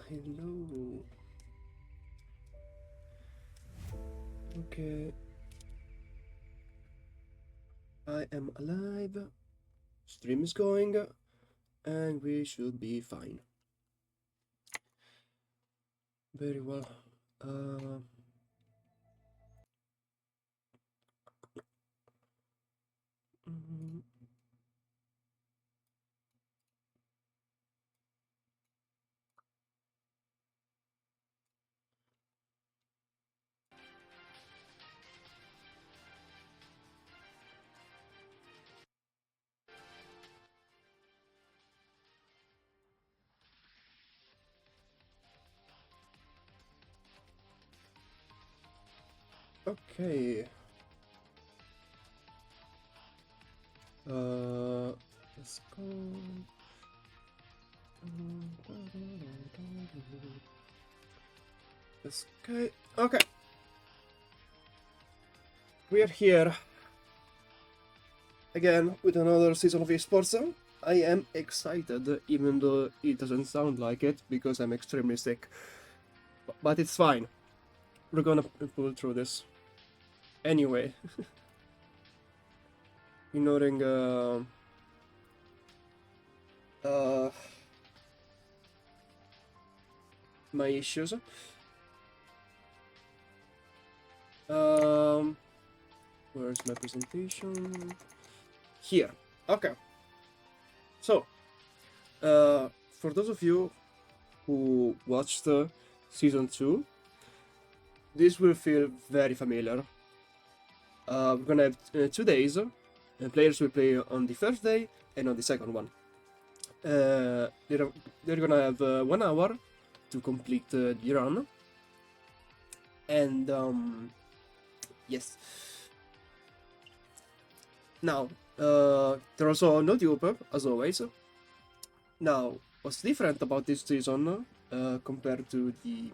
Hello. Okay. I am alive. Stream is going. And we should be fine. Very well. Mm, okay. Let's go. Okay. Okay. We are here again with another season of esports. I am excited, even though it doesn't sound like it, because I'm extremely sick. But it's fine. We're gonna pull through this. Anyway. Ignoring my issues. Where's my presentation? Here. Okay. So, for those of you who watched season 2, this will feel very familiar. We're gonna have 2 days. Players will play on the first day and on the second one. They're gonna have 1 hour to complete the run. And yes. Now, there's also no dupe, as always. Now, what's different about this season compared to the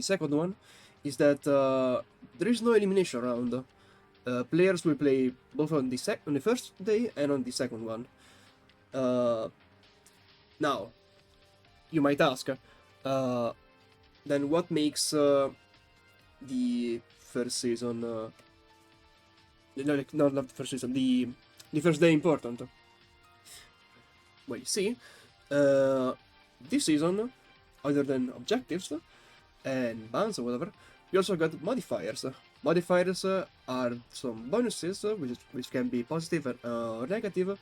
second one is that there is no elimination round. Players will play both on the first day and on the second one. Now, you might ask, then what makes the first season, not the first season, the first day important? Well, you see, this season, other than objectives and bans or whatever, we also got modifiers. Modifiers are some bonuses which can be positive or negative,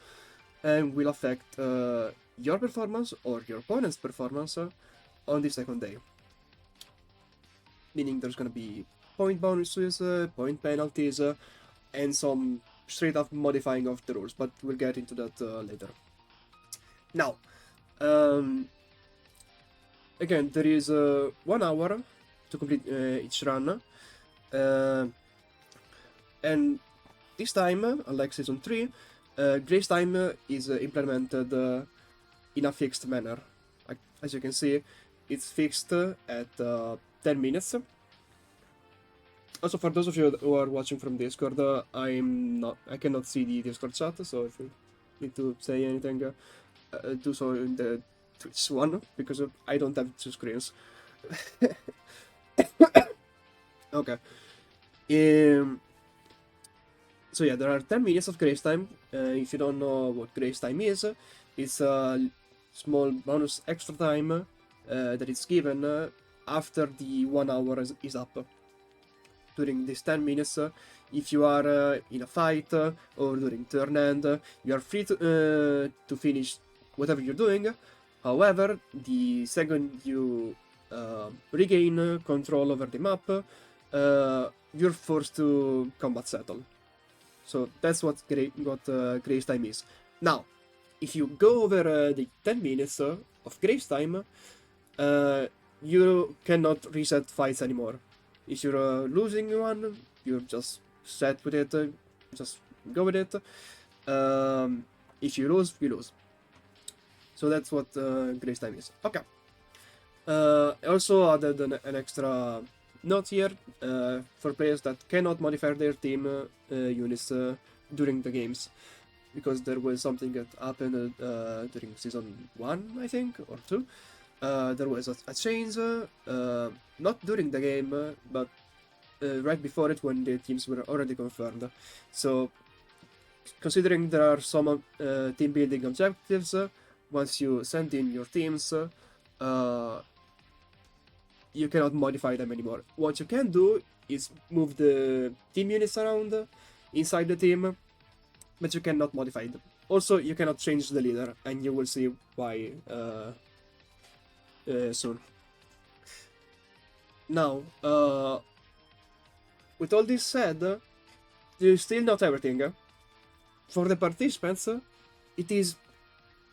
and will affect your performance or your opponent's performance on the second day. Meaning there's gonna be point bonuses, point penalties, and some straight up modifying of the rules, but we'll get into that later. Now, again, there is 1 hour to complete each run, and this time, unlike season 3, Grace time is implemented in a fixed manner. As you can see, it's fixed at 10 minutes. Also, for those of you who are watching from Discord, I cannot see the Discord chat, so if you need to say anything, do so in the Twitch one, because I don't have 2 screens. Okay. So yeah, there are 10 minutes of grace time. If you don't know what grace time is, it's a small bonus extra time that is given after the 1 hour is up. During these 10 minutes, if you are in a fight or during turn end, you are free to finish whatever you're doing. However, the second you regain control over the map, you're forced to combat settle. So that's what grace time is. Now, if you go over the 10 minutes of grace time, you cannot reset fights anymore. If you're losing one, you're just set with it, just go with it. If you lose, you lose. So that's what grace time is. Okay. Also added an extra note here for players that cannot modify their team units during the games, because there was something that happened during season 1, I think, or 2, there was a change, not during the game, but right before it when the teams were already confirmed. So, considering there are some team building objectives, once you send in your teams, you cannot modify them anymore. What you can do is move the team units around inside the team, but you cannot modify them. Also, you cannot change the leader, and you will see why soon. Now, with all this said, this is still not everything. For the participants, it is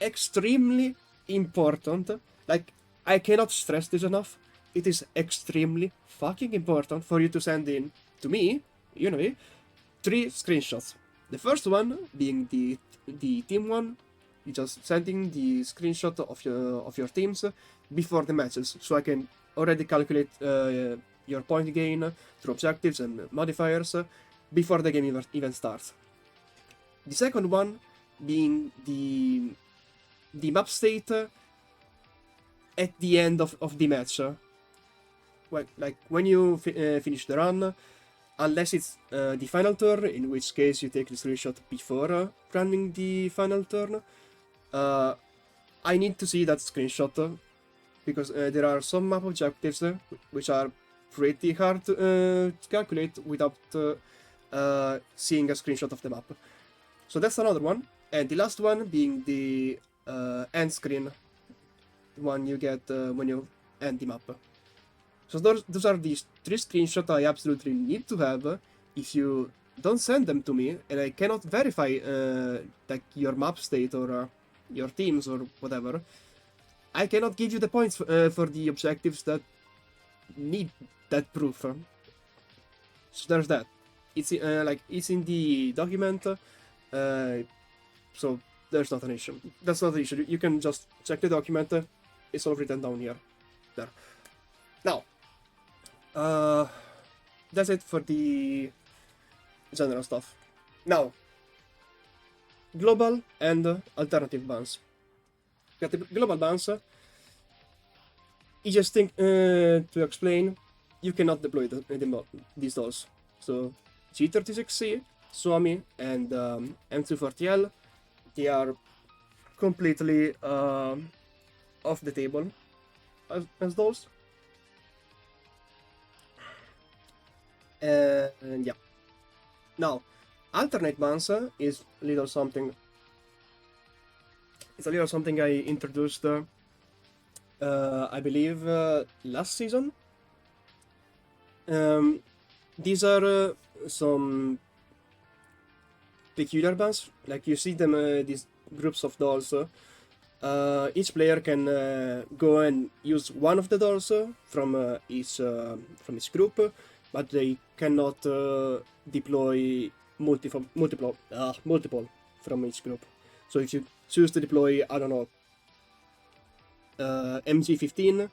extremely important. Like, I cannot stress this enough. It is extremely fucking important for you to send in to me, 3 screenshots. The first one being the team one. You just sending the screenshot of your teams before the matches, so I can already calculate your point gain through objectives and modifiers before the game even starts. The second one being the map state at the end of the match. Like when you finish the run, unless it's the final turn, in which case you take the screenshot before running the final turn. I need to see that screenshot because there are some map objectives which are pretty hard to calculate without seeing a screenshot of the map. So that's another one. And the last one being the end screen, one you get when you end the map. So those are these 3 screenshots I absolutely need to have. If you don't send them to me, and I cannot verify like your map state or your teams or whatever, I cannot give you the points for the objectives that need that proof. So there's that. It's it's in the document, so there's not an issue. That's not an issue. You can just check the document. It's all written down here. There. Now, that's it for the general stuff. Now, global and alternative bans. Got the global bans. Easiest thing to explain, you cannot deploy these dolls. So G36C, Suomi, and M240L, they are completely off the table as dolls. And yeah. Now, alternate bans is a little something. It's a little something I introduced, I believe, last season. These are some peculiar bans. Like you see them, these groups of dolls. Each player can go and use one of the dolls from each group, but they cannot deploy multiple from each group. So if you choose to deploy, I don't know, MG15,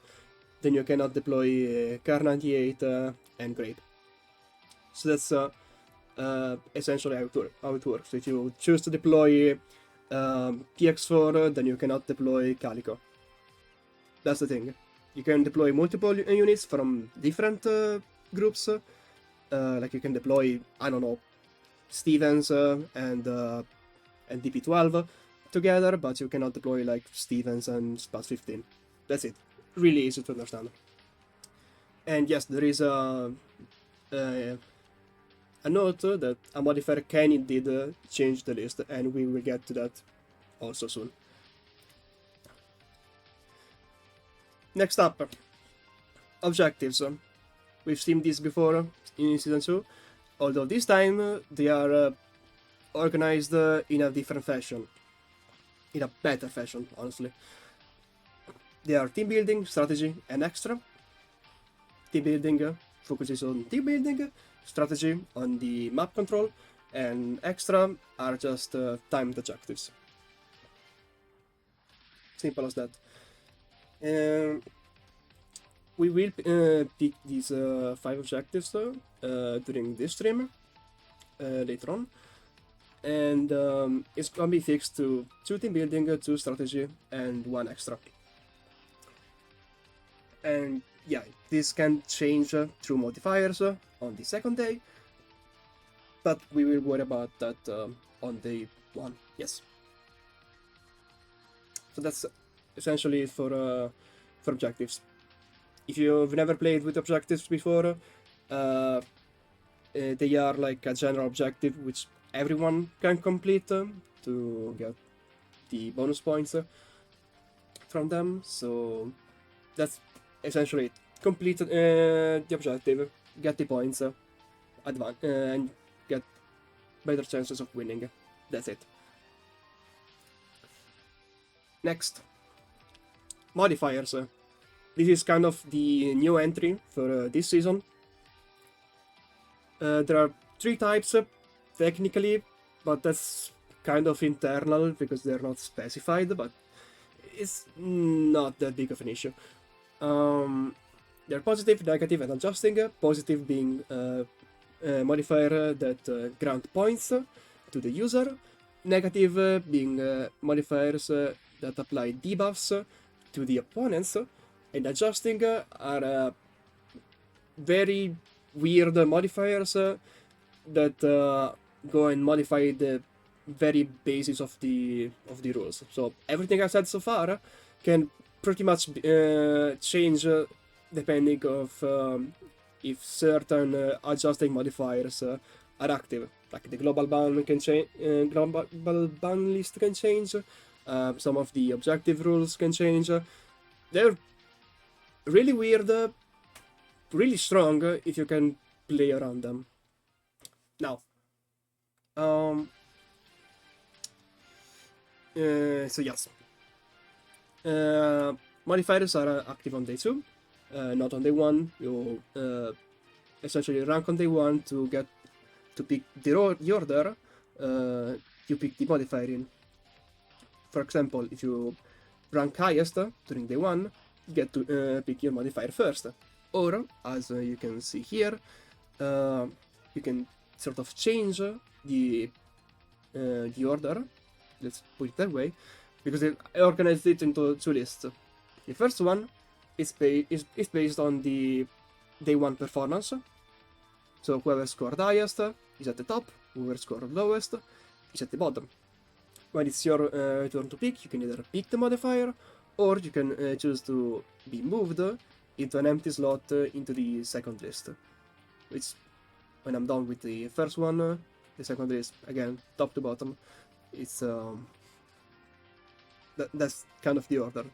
then you cannot deploy Kar 98 and Grape. So that's essentially how it works. So if you choose to deploy PX4, then you cannot deploy Calico. That's the thing. You can deploy multiple units from different groups. Like you can deploy, I don't know, Stevens and DP12 together, but you cannot deploy like Stevens and Spaz 15. That's it. Really easy to understand. And yes, there is a note that a modifier can indeed change the list, and we will get to that also soon. Next up, objectives. We've seen this before in Season 2, although this time they are organized in a different fashion. In a better fashion, honestly. They are team building, strategy, and extra. Team building focuses on team building, strategy on the map control, and extra are just timed objectives. Simple as that. We will pick these 5 objectives during this stream later on. And it's gonna be fixed to 2 team building, 2 strategy, and 1 extra. And yeah, this can change through modifiers on the second day, but we will worry about that on day 1. Yes. So that's essentially for objectives. If you've never played with objectives before, they are like a general objective which everyone can complete to get the bonus points from them. So that's essentially it. Complete the objective, get the points, and get better chances of winning. That's it. Next, modifiers. This is kind of the new entry for this season. There are 3 types, technically, but that's kind of internal because they're not specified, but it's not that big of an issue. They're positive, negative, and adjusting. Positive being a modifier that grant points to the user. Negative being modifiers that apply debuffs to the opponents. And adjusting are very weird modifiers that go and modify the very basis of the rules. So everything I said so far can pretty much change depending of if certain adjusting modifiers are active. Like the global ban can change, global ban list can change. Some of the objective rules can change. They're really weird, really strong if you can play around them. Now, so yes, modifiers are active on day 2, not on day 1. You essentially rank on day 1 to get to pick the order you pick the modifier in. For example, if you rank highest during day 1, you get to pick your modifier first. Or, as you can see here, you can sort of change the order, let's put it that way, because I organized it into 2 lists. The first one is based on the day 1 performance. So whoever scored highest is at the top, whoever scored lowest is at the bottom. When it's your turn to pick, you can either pick the modifier, or you can choose to be moved into an empty slot into the second list. Which, when I'm done with the first one, the second list, again, top to bottom, it's that's kind of the order.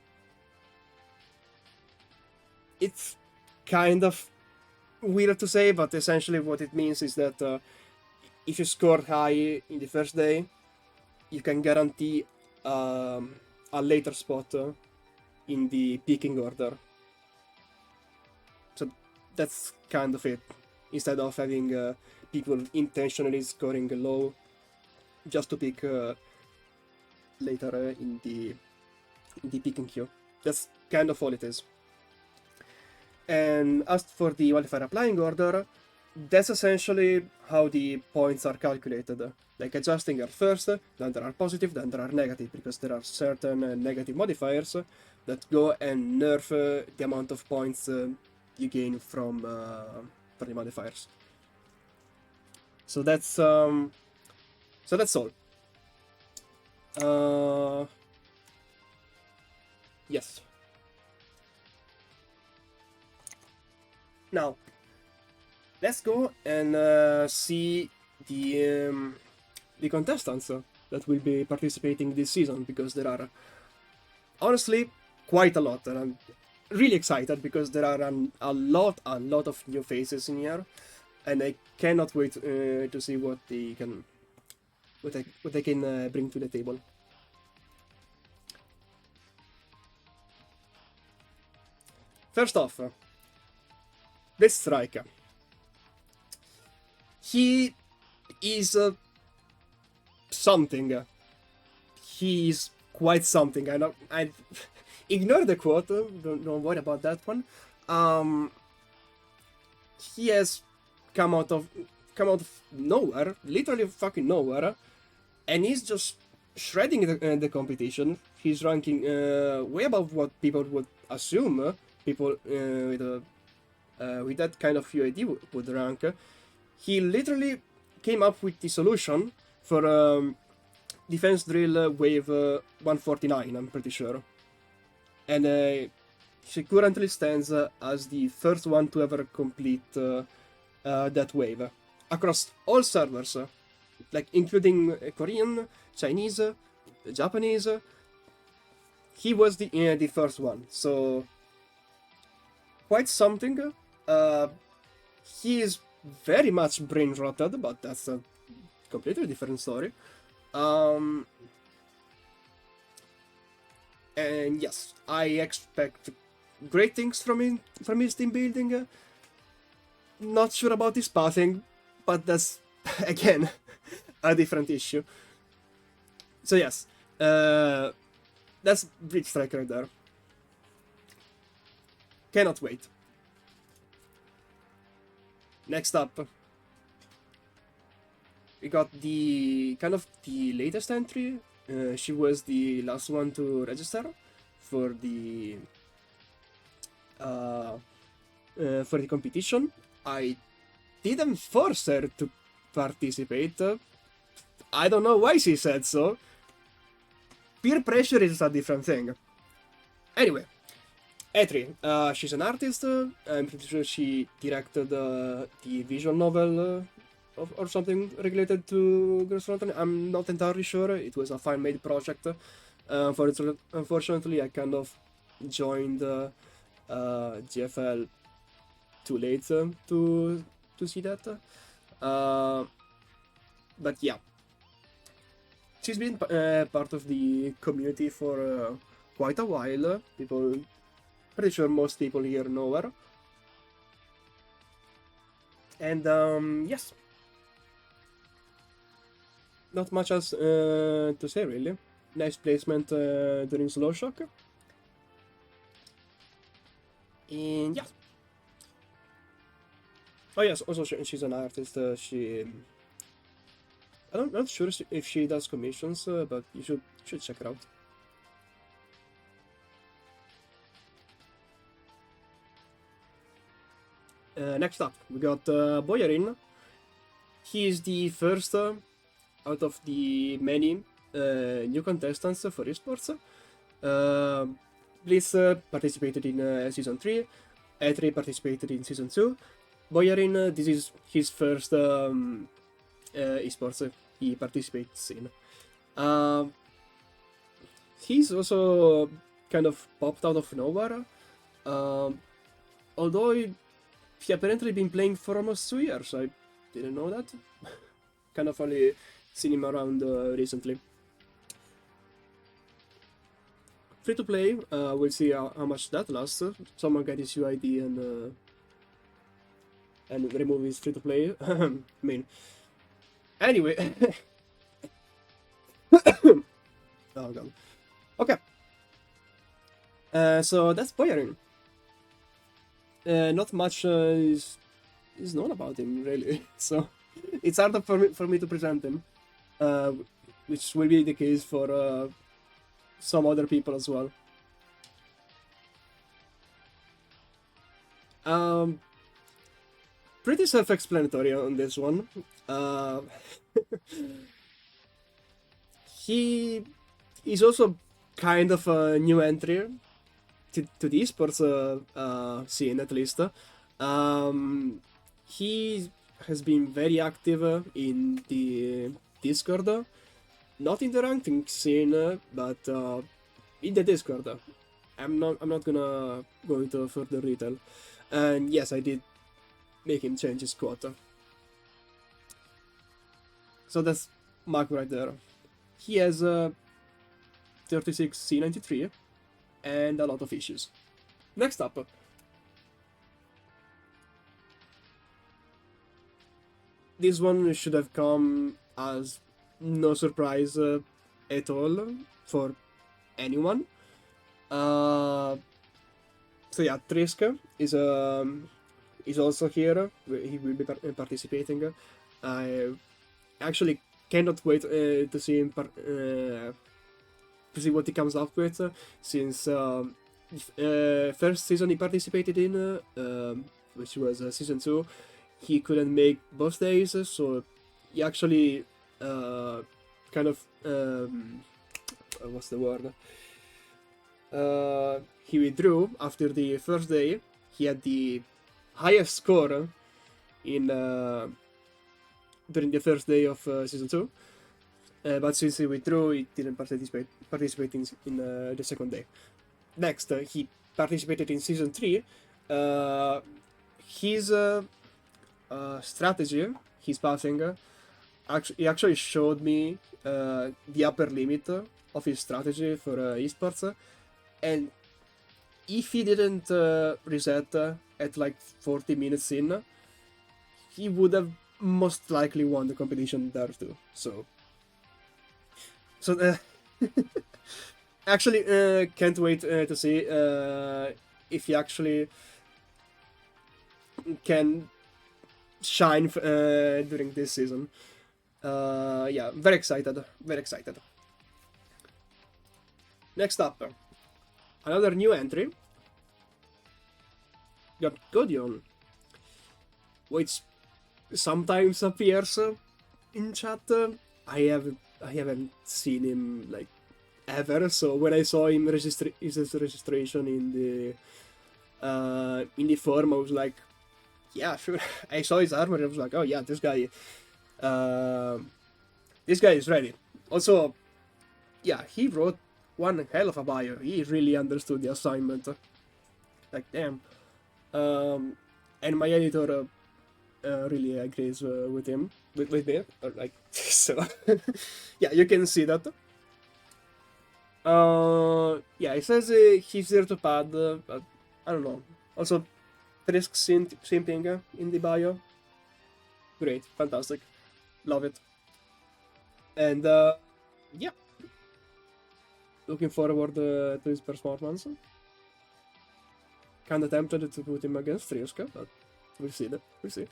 It's kind of weird to say, but essentially what it means is that if you scored high in the first day, you can guarantee a later spot in the picking order. So that's kind of it. Instead of having people intentionally scoring low just to pick later in the picking queue. That's kind of all it is. And as for the modifier applying order, that's essentially how the points are calculated. Like adjusting are first, then there are positive, then there are negative, because there are certain negative modifiers that go and nerf the amount of points you gain from the modifiers. So that's all. Yes. Now, let's go and see the contestants that will be participating this season, because there are honestly quite a lot, and I'm really excited because there are a lot of new faces in here, and I cannot wait to see what they can bring to the table. First off, let's strike. He is something. He is quite something. I ignore the quote. Don't worry about that one. He has come out of nowhere, literally fucking nowhere, and he's just shredding the competition. He's ranking way above what people would assume people with that kind of UID would rank. He literally came up with the solution for defense drill wave 149, I'm pretty sure. And she currently stands as the first one to ever complete that wave across all servers, like including Korean, Chinese, Japanese. He was the first one, so quite something. He is very much brain rotted, but that's a completely different story. And yes, I expect great things from his team building. Not sure about his pathing, but that's again a different issue. So yes, that's Bridge Strike right there. Cannot wait. Next up, we got the latest entry. She was the last one to register for the competition. I didn't force her to participate. I don't know why she said so. Peer pressure is a different thing. Anyway, E3. She's an artist. I'm pretty sure she directed the visual novel or something related to Girls Frontline. I'm not entirely sure. It was a fan-made project. Unfortunately, I kind of joined GFL too late to see that. But yeah, she's been part of the community for quite a while. Pretty sure most people here know her. And yes, not much else to say really. Nice placement during Slow Shock. And yeah. Oh yes, also she's an artist. I'm not sure if she does commissions, but you should check her out. Next up, we got Boyarin. He is the first out of the many new contestants for esports. Bliss participated in Season 3, E3 participated in Season 2. Boyarin, this is his first esports he participates in. He's also kind of popped out of nowhere, although he apparently been playing for almost 2 years. I didn't know that. Kind of only seen him around recently. Free to play, we'll see how much that lasts. Someone get his UID and remove his free to play. I mean, anyway. Oh god. Okay. So that's Boyarin. Not much is known about him really, so it's hard for me to present him, which will be the case for some other people as well. Pretty self-explanatory on this one. He is also kind of a new entry to the esports scene, at least. He has been very active in the Discord, not in the ranking scene, but in the Discord. I'm not gonna go into further detail. And yes, I did make him change his quota. So that's Mark right there. He has 36 C93 and a lot of issues. Next up. This one should have come as no surprise at all for anyone. So yeah, Trisk is also here. He will be participating. I actually cannot wait to see him to see what he comes up with, since first season he participated in, which was season 2, he couldn't make both days, so he actually kind of what's the word? He withdrew after the first day. He had the highest score in during the first day of season 2. But since he withdrew, he didn't participate in the second day. Next, he participated in season 3. His strategy, his passing, he actually showed me the upper limit of his strategy for esports, and if he didn't reset at like 40 minutes in, he would have most likely won the competition there too. So actually can't wait to see if he actually can shine during this season. Yeah, very excited, very excited. Next up, another new entry. Got Godion, which sometimes appears in chat. I haven't seen him like ever. So when I saw him his registration in the forum, I was like, yeah, sure. I saw his armor. I was like, oh yeah, this guy is ready. Also, yeah, he wrote one hell of a bio. He really understood the assignment. Like, damn. And my editor really agrees with him, with me, or like, so. Yeah, you can see that. Yeah, it says he's there to pad, but I don't know. Also, risk simping in the bio. Great, fantastic, love it. And yeah, looking forward to his performance. Kinda tempted to put him against Friska, but we'll see that. We'll see.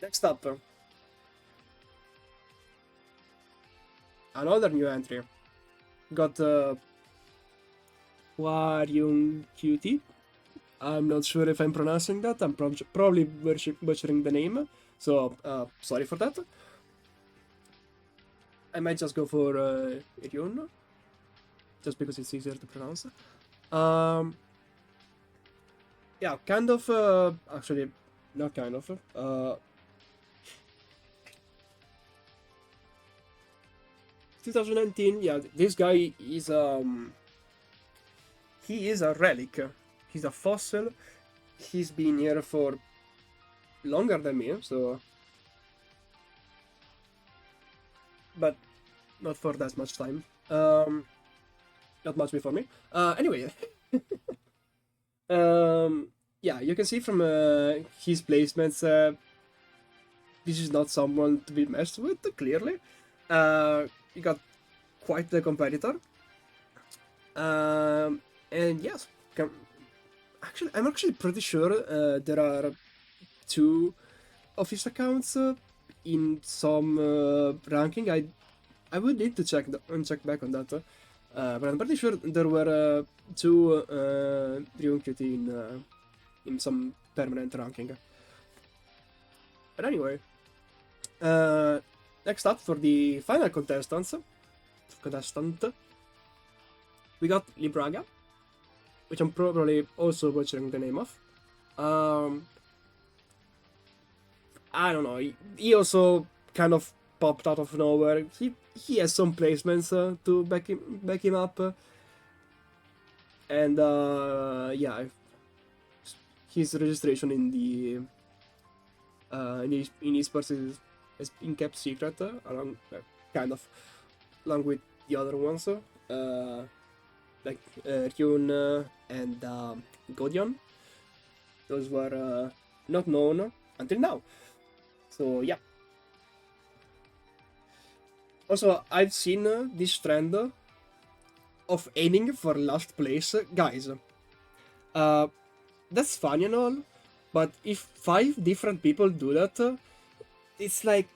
Next up, another new entry. Got Warium QT. I'm not sure if I'm pronouncing that. I'm probably butchering the name, so sorry for that. I might just go for Ryun, just because it's easier to pronounce. Yeah, kind of, actually, not kind of, 2019, yeah, this guy is, he is a relic, he's a fossil, he's been here for longer than me, so, but not for that much time, not much before me, anyway, yeah, you can see from his placements, this is not someone to be messed with, clearly. He got quite the competitor. And yes, I'm actually pretty sure there are 2 of his accounts in some ranking. I would need to check back on that. But I'm pretty sure there were 2 Ryun QT in some permanent ranking. But anyway, next up for the final contestant, we got Libraga, which I'm probably also butchering the name of. I don't know. He also kind of popped out of nowhere. He has some placements to back him up, and yeah, his registration in the in esports has been kept secret along along with the other ones, like Ryun and Godion. Those were not known until now. So yeah. Also, I've seen this trend of aiming for last place, guys. That's fun and all, but if 5 different people do that, it's like,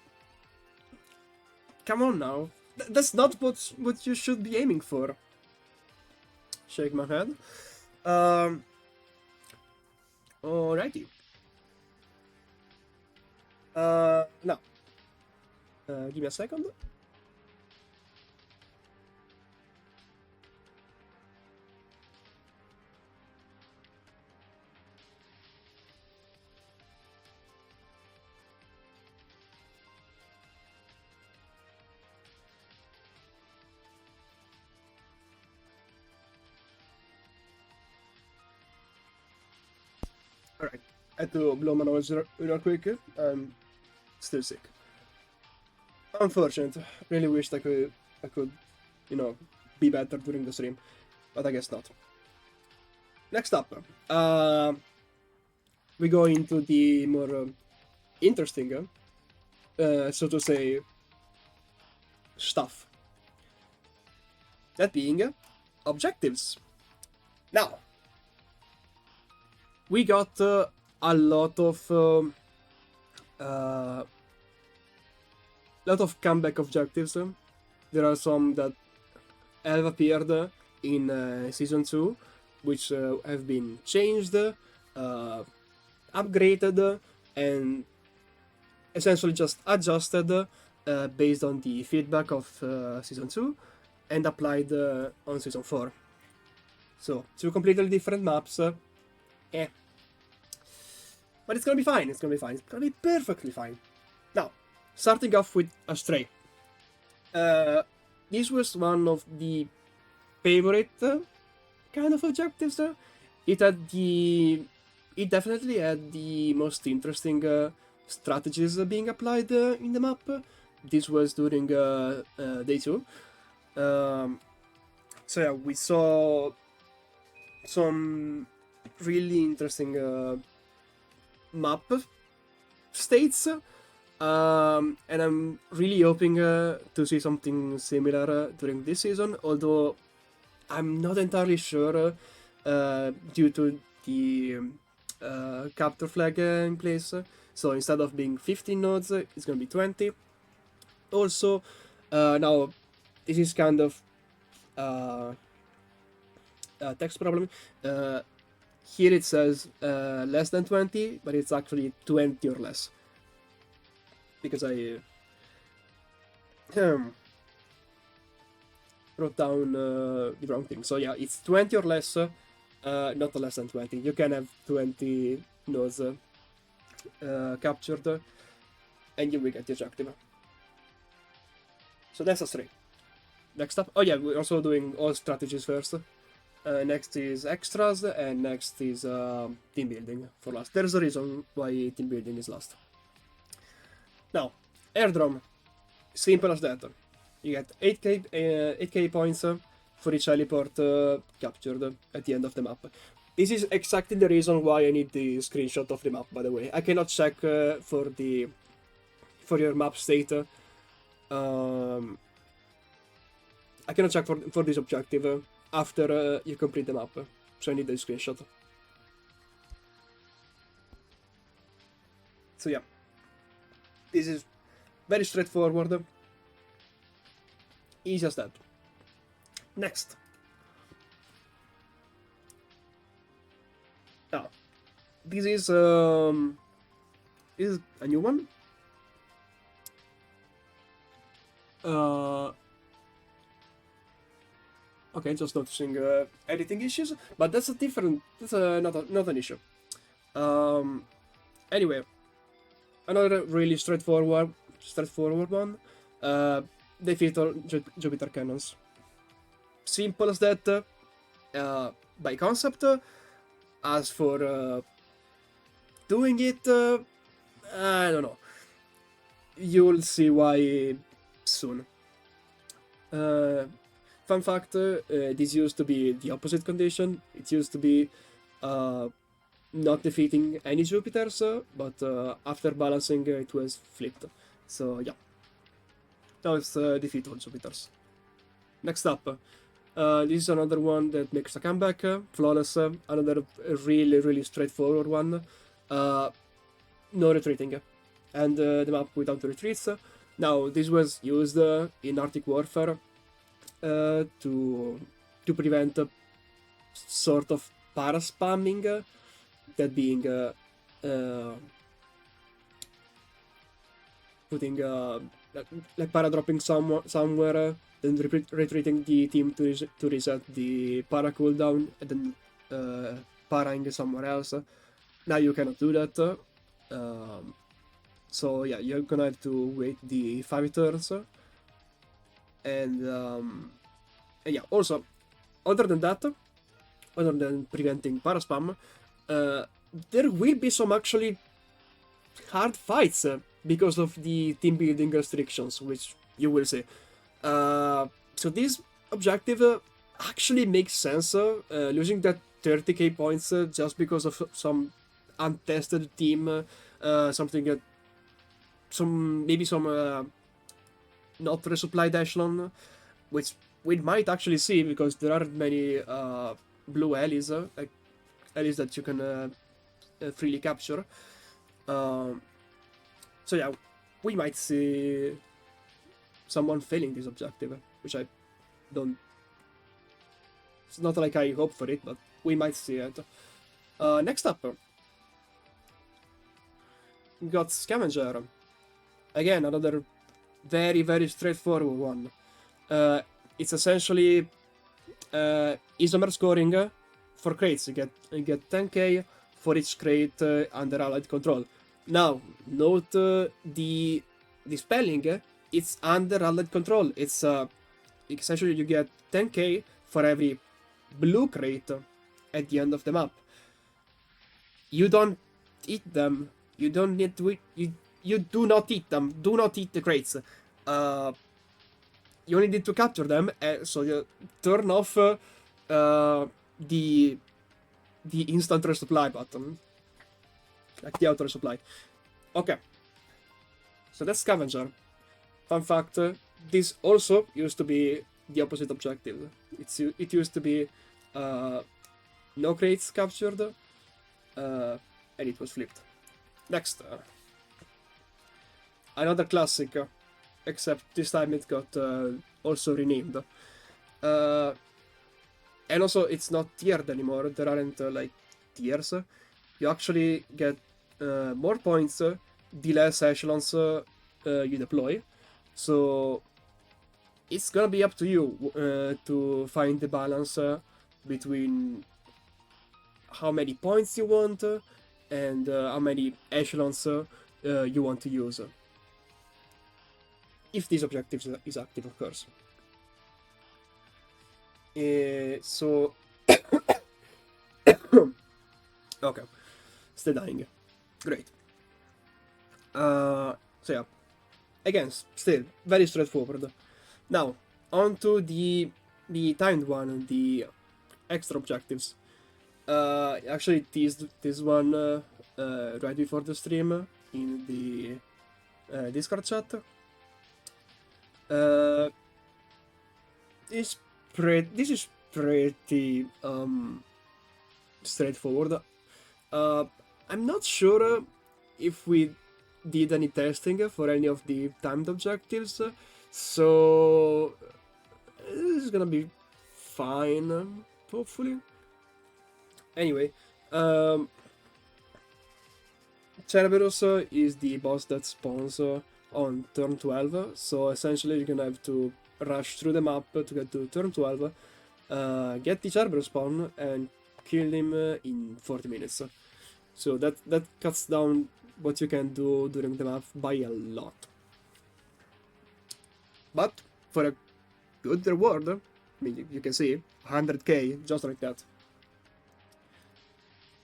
come on now. That's not what you should be aiming for. shake my head. Alrighty. Now, give me a second. Alright, I had to blow my nose real quick. I'm still sick. Unfortunate. Really wished I could, you know, be better during the stream, but I guess not. Next up, we go into the more interesting, so to say, stuff. That being objectives. Now, we got a lot of comeback objectives. There are some that have appeared in season 2, which have been changed, upgraded, and essentially just adjusted based on the feedback of season 2 and applied on season 4. So, two completely different maps. But it's gonna be fine, it's gonna be fine, it's gonna be perfectly fine. Now, starting off with Astray. This was one of the favorite kind of objectives. It definitely had the most interesting strategies being applied in the map. This was during day 2. So yeah, we saw some really interesting map states, and I'm really hoping to see something similar during this season, although I'm not entirely sure due to the capture flag in place. So instead of being 15 nodes, it's gonna be 20. Also, now this is kind of a text problem. Here it says less than 20, but it's actually 20 or less. Because I wrote down the wrong thing. So yeah, it's 20 or less, not less than 20. You can have 20 nodes captured, and you will get the objective. So that's a Astray. Next up, oh yeah, we're also doing all strategies first. Next is extras, and next is team building for last. There's a reason why team building is last. Now, airdrome, simple as that. You get 8k points for each heliport captured at the end of the map. This is exactly the reason why I need the screenshot of the map, by the way. I cannot check for your map state. I cannot check for this objective after you complete the map, so I need the screenshot. So yeah, this is very straightforward, easy as that. Next. Now, this is a new one. Okay, just noticing editing issues, but that's not an issue. Anyway, another really straightforward one. They feature Jupiter cannons. Simple as that. By concept. As for doing it, I don't know. You'll see why soon. Fun fact, this used to be the opposite condition. It used to be not defeating any Jupiters, but after balancing it was flipped. So yeah, now it's defeat all Jupiters. Next up, this is another one that makes a comeback, Flawless, another really straightforward one. No retreating, and the map without retreats. Now, this was used in Arctic Warfare to prevent sort of para spamming, that being putting like para dropping somewhere, then retreating the team to reset the para cooldown, and then paraing somewhere else. Now you cannot do that. So yeah, you're gonna have to wait the 5 turns. And yeah, also, other than that, other than preventing para spam, there will be some actually hard fights because of the team building restrictions, which you will see. So this objective actually makes sense. Losing that 30k points just because of some untested team, something that maybe some not resupplied echelon, which we might actually see because there are many blue allies, like allies that you can freely capture. So yeah, we might see someone failing this objective, which I don't. It's not like I hope for it, but we might see it. Next up, we got Scavenger. Again, another very straightforward one. It's essentially isomer scoring for crates. You get 10k for each crate under allied control. Now, note the spelling. It's under allied control. It's essentially you get 10k for every blue crate at the end of the map. You don't eat them. You don't need to eat. You do not eat them. Do not eat the crates. You only need to capture them. So you turn off the instant resupply button, like the auto resupply. Okay. So that's Scavenger. Fun fact: this also used to be the opposite objective. It used to be no crates captured, and it was flipped. Next, another classic, except this time it got also renamed. And also, it's not tiered anymore. There aren't like tiers. You actually get more points the less echelons you deploy. So it's gonna be up to you to find the balance between how many points you want and how many echelons you want to use. If this objective is active, of course. So okay, still dying. Great. So yeah, again, still very straightforward. Now on to the timed one, the extra objectives. Actually teased this one right before the stream in the Discord chat. This is pretty straightforward. I'm not sure if we did any testing for any of the timed objectives, so this is gonna be fine, hopefully. Anyway, Cerberus is the boss that spawns on turn 12, so essentially you're gonna have to rush through the map to get to turn 12, get the Cerberus spawn, and kill him in 40 minutes. So that cuts down what you can do during the map by a lot. But for a good reward, I mean, you can see 100k just like that.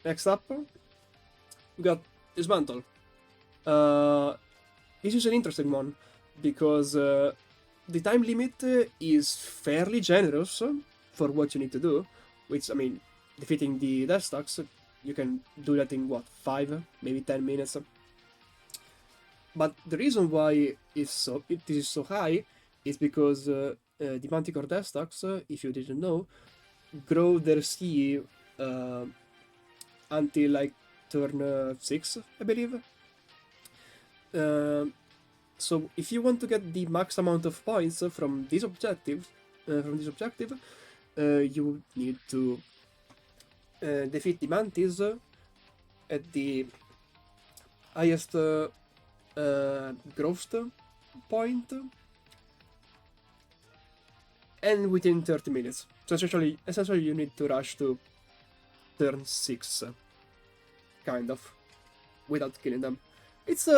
Next up, we got Dismantle. This is an interesting one because the time limit is fairly generous for what you need to do, which, I mean, defeating the death stacks, you can do that in, what, 5, maybe 10 minutes. But the reason why this is so high is because the Manticore death stacks, if you didn't know, grow their C until like turn 6, I believe. So if you want to get the max amount of points from this objective, you need to defeat the Mantis at the highest growth point, and within 30 minutes. So essentially you need to rush to turn 6, kind of, without killing them. It's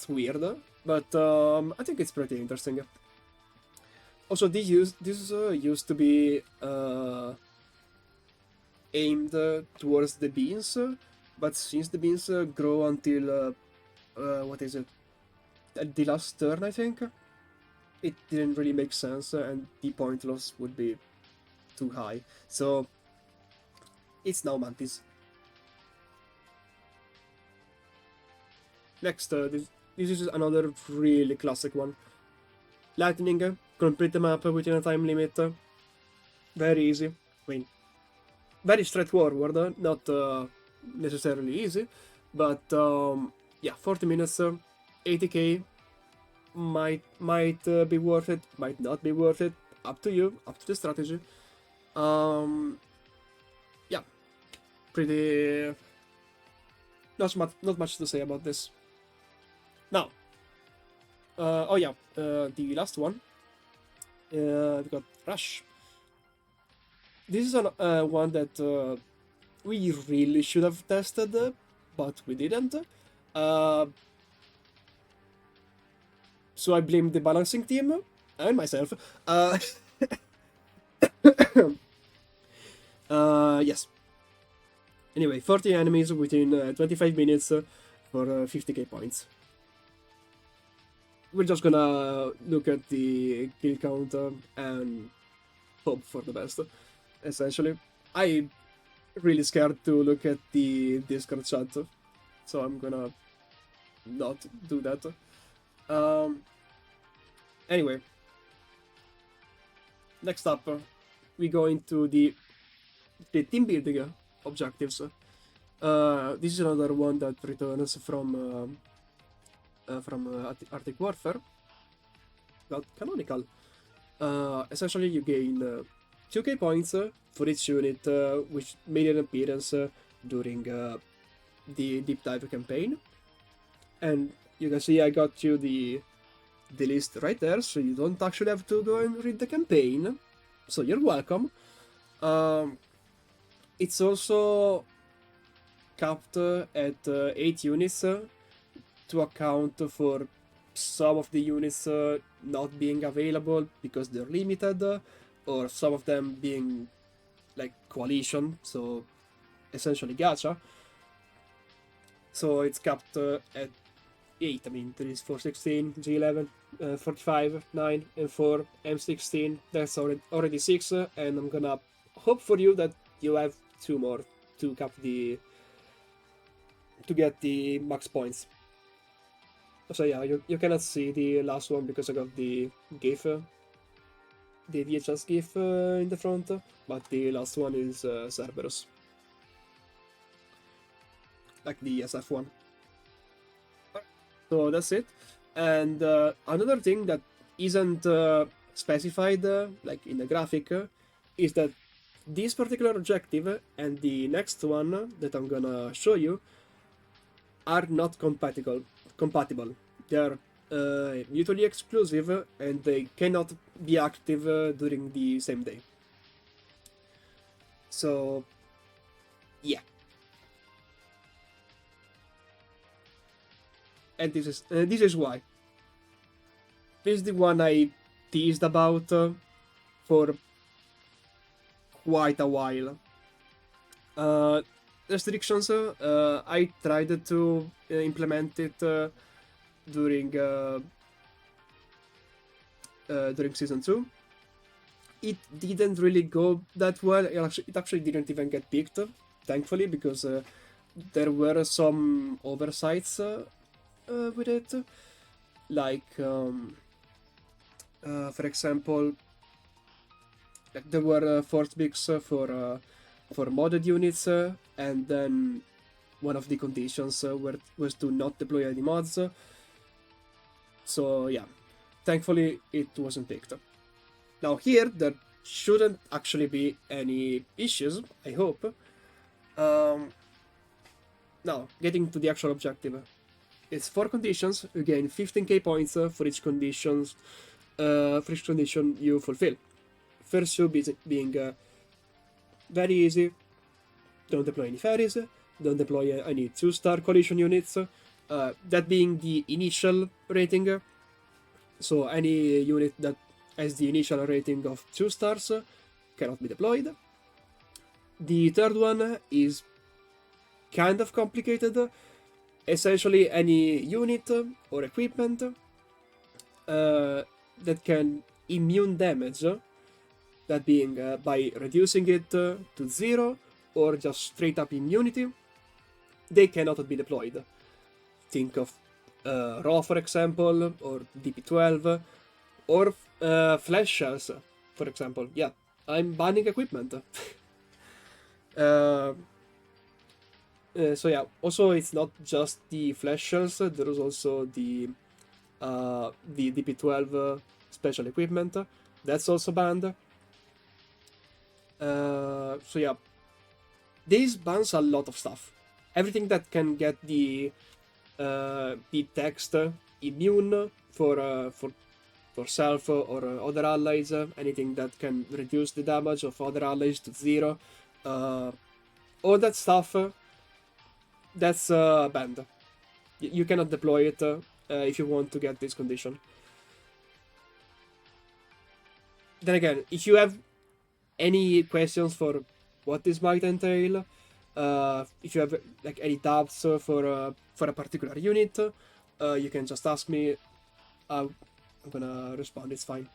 weird, but I think it's pretty interesting. Also, this used to be aimed towards the beans, but since the beans grow until what is it? At the last turn, I think, it didn't really make sense, and the point loss would be too high. So it's now Mantis. Next, this is another really classic one. Lightning, complete the map within a time limit. Very easy. I mean, very straightforward, not necessarily easy, but yeah, 40 minutes, 80k might be worth it, might not be worth it. Up to you, up to the strategy. Yeah, pretty. Not much to say about this. Now, oh yeah, the last one. We got Rush. This is one that we really should have tested, but we didn't. So I blame the balancing team and myself. Yes. Anyway, 40 enemies within 25 minutes for 50k points. We're just gonna look at the kill count and hope for the best, essentially. I'm really scared to look at the Discord chat, so I'm gonna not do that. Anyway, next up, we go into the team building objectives. This is another one that returns from Arctic Warfare, but canonical. Essentially, you gain 2k points for each unit which made an appearance during the deep dive campaign, and you can see I got you the list right there, so you don't actually have to go and read the campaign. So you're welcome. It's also capped at 8 units to account for some of the units not being available because they're limited, or some of them being like coalition, so essentially gacha. So it's capped at 8. I mean, there is 416, G11, 45, 9, and 4, M16. That's already 6, and I'm gonna hope for you that you have 2 more to cap to get the max points. So yeah, you cannot see the last one because I got the GIF, the VHS GIF in the front, but the last one is Cerberus, like the SF one. So that's it. And another thing that isn't specified, like in the graphic, is that this particular objective and the next one that I'm gonna show you are not compatible. They are mutually exclusive, and they cannot be active during the same day. So, yeah. And this is why. This is the one I teased about for quite a while. Restrictions, I tried to implement it during season 2. It didn't really go that well. It actually didn't even get picked, thankfully, because there were some oversights with it, like for example, like there were force picks for modded units, and then one of the conditions was to not deploy any mods. So yeah, thankfully it wasn't picked. Now here there shouldn't actually be any issues, I hope, Now, getting to the actual objective. It's 4 conditions, you gain 15k points for each condition you fulfill. First two being very easy, don't deploy any fairies, don't deploy any 2-star collision units, that being the initial rating, so any unit that has the initial rating of 2 stars cannot be deployed. The third one is kind of complicated. Essentially, any unit or equipment that can immune damage, that being by reducing it to 0 or just straight up immunity, they cannot be deployed. Think of Raw, for example, or DP12, or Flash Shells, for example. Yeah, I'm banning equipment. So yeah, also it's not just the Flash Shells, there is also the DP12 special equipment, that's also banned. So yeah, these bans a lot of stuff. Everything that can get the text immune for self or other allies, anything that can reduce the damage of other allies to 0, all that stuff, that's banned. You cannot deploy it if you want to get this condition. Then again, if you have any questions for what this might entail, if you have like any doubts for a particular unit, you can just ask me. I'm gonna respond. It's fine.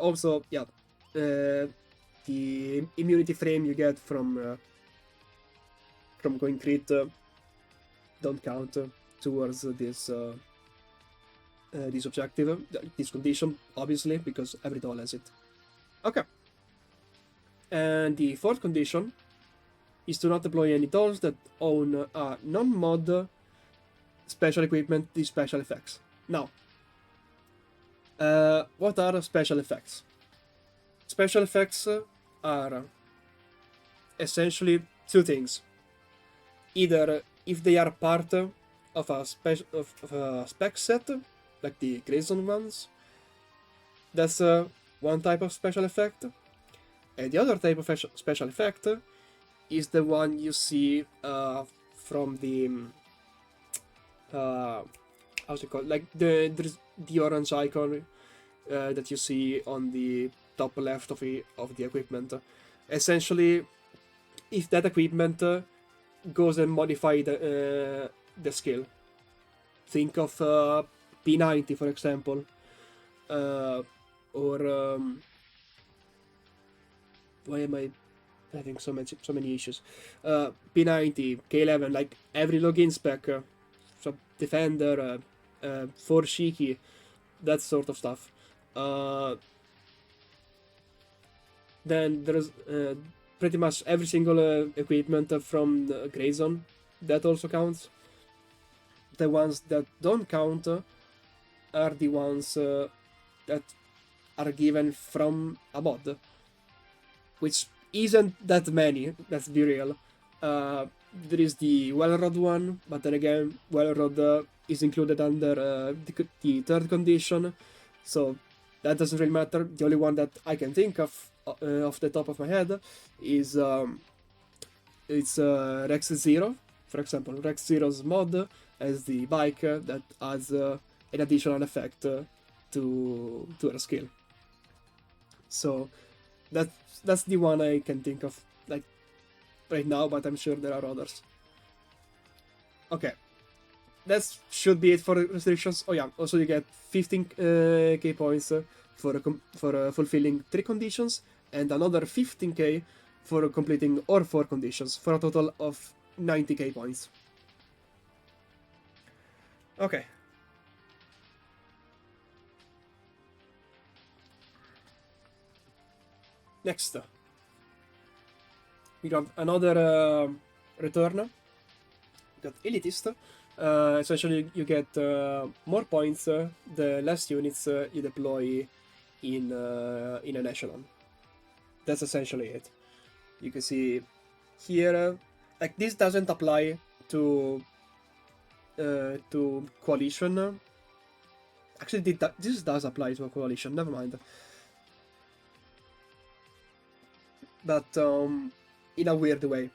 Also, yeah, the immunity frame you get from going crit don't count towards this objective, this condition, obviously, because every doll has it. Okay. And the fourth condition is to not deploy any dolls that own a non-mod special equipment with special effects. Now, what are special effects? Special effects are essentially two things. Either if they are part of a spec set, like the Grayson ones, that's one type of special effect. And the other type of special effect is the one you see from the how's it called? Like the orange icon that you see on the top left of the equipment. Essentially, if that equipment goes and modify the skill. Think of P90, for example, or why am I having so many issues? P90, K11, like every login spec, so Defender, 4 Shiki, that sort of stuff. Then there's pretty much every single equipment from the Grey Zone, that also counts. The ones that don't count are the ones that are given from a mod, which isn't that many, let's be real. There is the Wellrod one, but then again, Wellrod is included under the third condition, so that doesn't really matter. The only one that I can think of off the top of my head is it's Rex Zero, for example. Rex Zero's mod has the bike that adds an additional effect to her skill. So that's the one I can think of like right now, but I'm sure there are others. Okay, that should be it for restrictions. Oh yeah, also you get 15k points for fulfilling 3 conditions, and another 15k for completing all 4 conditions, for a total of 90k points. Okay. Next, we got another return. We got Elitist. Essentially, you get more points the less units you deploy in an echelon. That's essentially it. You can see here, like this doesn't apply to Coalition. Actually, this does apply to a Coalition. Never mind. But in a weird way.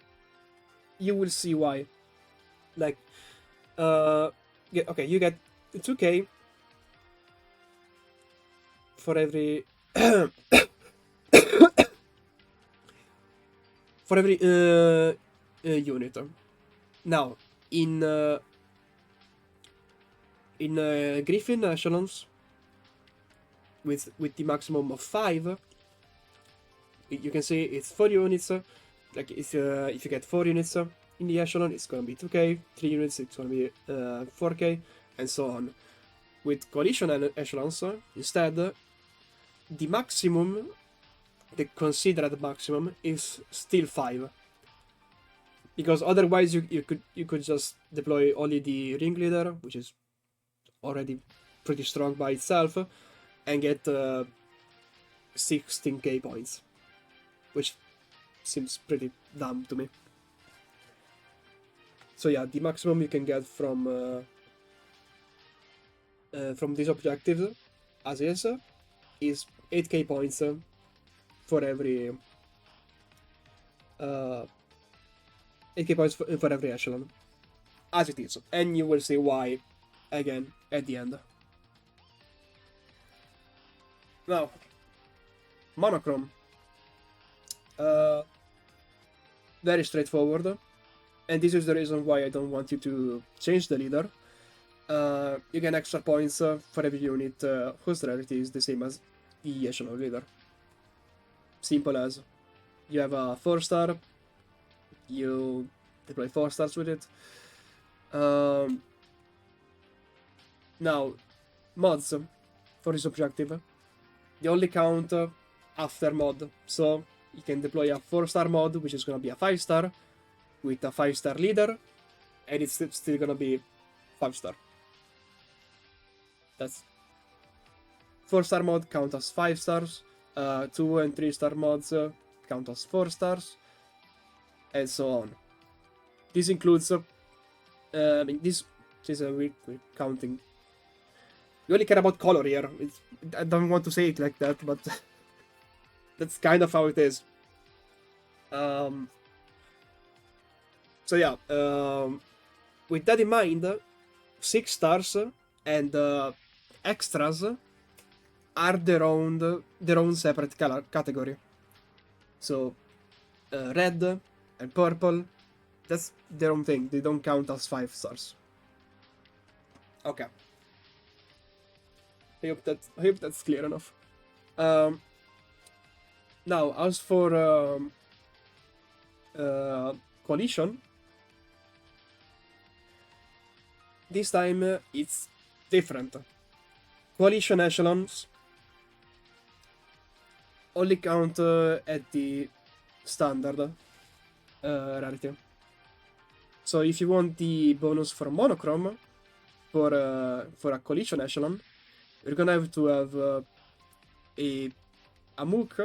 You will see why. Like, okay, you get 2k for every for every unit. Now, in Griffin echelons, with the maximum of 5, you can see it's 4 units. Like if you get 4 units in the echelon, it's gonna be 2k. 3 units, it's gonna be 4k, and so on. With coalition echelons, instead, the maximum, the considered maximum, is still 5. Because otherwise you could just deploy only the ringleader, which is already pretty strong by itself, and get 16k points, which seems pretty dumb to me. So yeah, the maximum you can get from these objectives, as is 8k points for every 8k points for every echelon, as it is, and you will see why again at the end. Now, monochrome. Very straightforward, and this is the reason why I don't want you to change the leader. You get extra points for every unit whose rarity is the same as the echelon leader. Simple as. You have a 4-star, you deploy 4 stars with it. Now, mods for this objective, they only count after mod, so you can deploy a 4-star mod, which is gonna be a 5-star, with a 5-star leader, and it's still gonna be 5-star. That's 4-star mod count as 5 stars, 2 and 3-star mods count as 4 stars, and so on. This includes, this is we're counting. We only care about color here. I don't want to say it like that, but that's kind of how it is. So yeah, with that in mind, 6 stars and extras are their own separate category. So red and purple, that's their own thing. They don't count as 5 stars. Okay. I hope that's clear enough. Now, as for coalition, this time it's different. Coalition echelons only count at the standard rarity. So if you want the bonus for monochrome for a coalition echelon, you're gonna have to have a Mook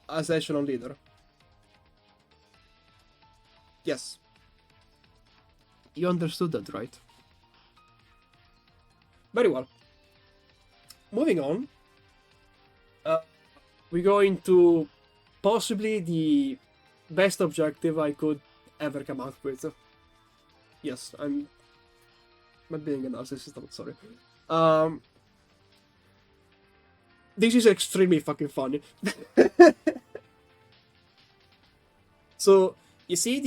as echelon leader. Yes. You understood that, right? Very well. Moving on. We go into possibly the best objective I could ever come up with. Yes, I'm being a narcissist, I'm sorry. This is extremely fucking funny. So, you see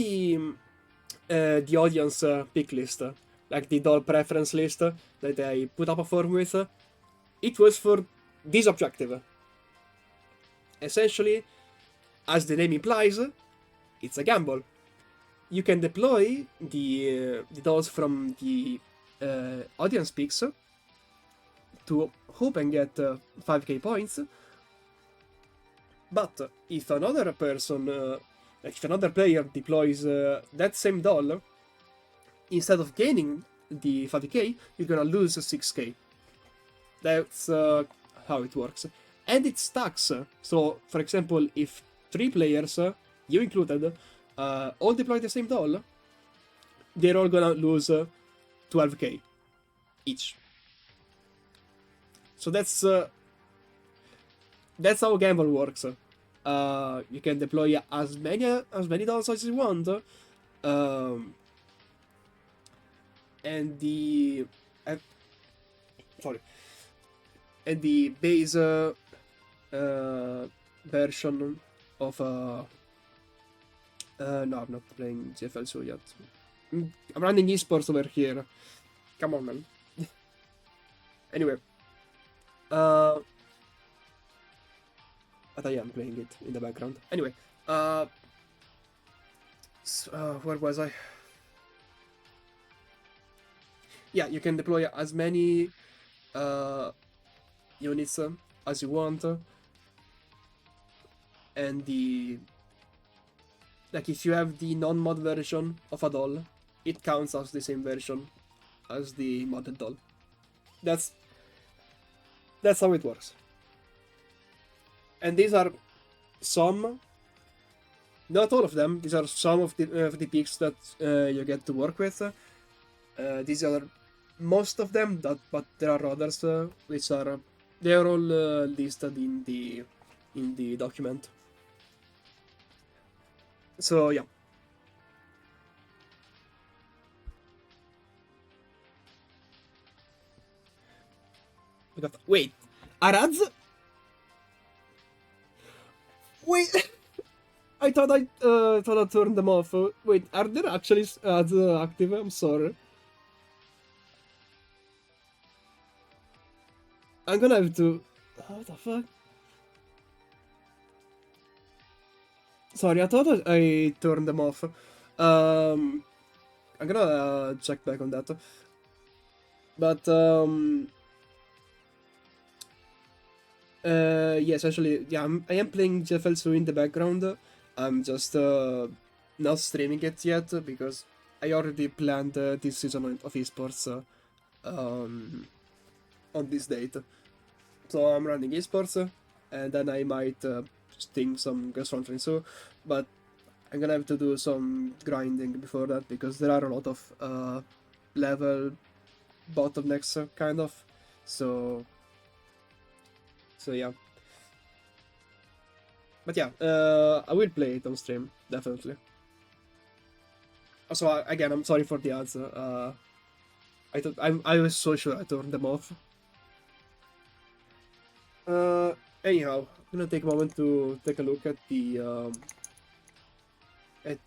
the audience pick list, like the doll preference list that I put up a form with? It was for this objective. Essentially, as the name implies, it's a gamble. You can deploy the dolls from the audience picks to hope and get 5k points, but if another person, if another player deploys that same doll, instead of gaining the 5k, you're gonna lose 6k. That's how it works. And it stacks. So, for example, if 3 players you included, all deploy the same doll, they're all gonna lose 12k each. So that's how gamble works. You can deploy as many dolls as you want, and the sorry, and the base version of no, I'm not playing GFL so yet. I'm running esports over here. Come on, man. Anyway, but I am playing it in the background. Anyway, where was I? Yeah, you can deploy as many units as you want, and if you have the non-mod version of a doll, it counts as the same version as the modded doll. That's how it works. And these are some, not all of them, these are some of the picks that you get to work with. These are most of them, but there are others which are, they are all listed in the document. So yeah. Wait, are ads? Wait, I thought I turned them off. Wait, are there actually ads active? I'm sorry. I'm gonna have to. What the fuck? Sorry, I thought I turned them off. I'm gonna check back on that. But yes, actually, yeah, I am playing GFL2 in the background. I'm just not streaming it yet because I already planned this season of esports on this date. So I'm running esports, and then I might sting some guest conference too, but I'm gonna have to do some grinding before that because there are a lot of level bottlenecks, kind of. So yeah. But yeah, I will play it on stream, definitely. Also, again, I'm sorry for the ads. I was so sure I turned them off. Anyhow, I'm gonna take a moment to take a look at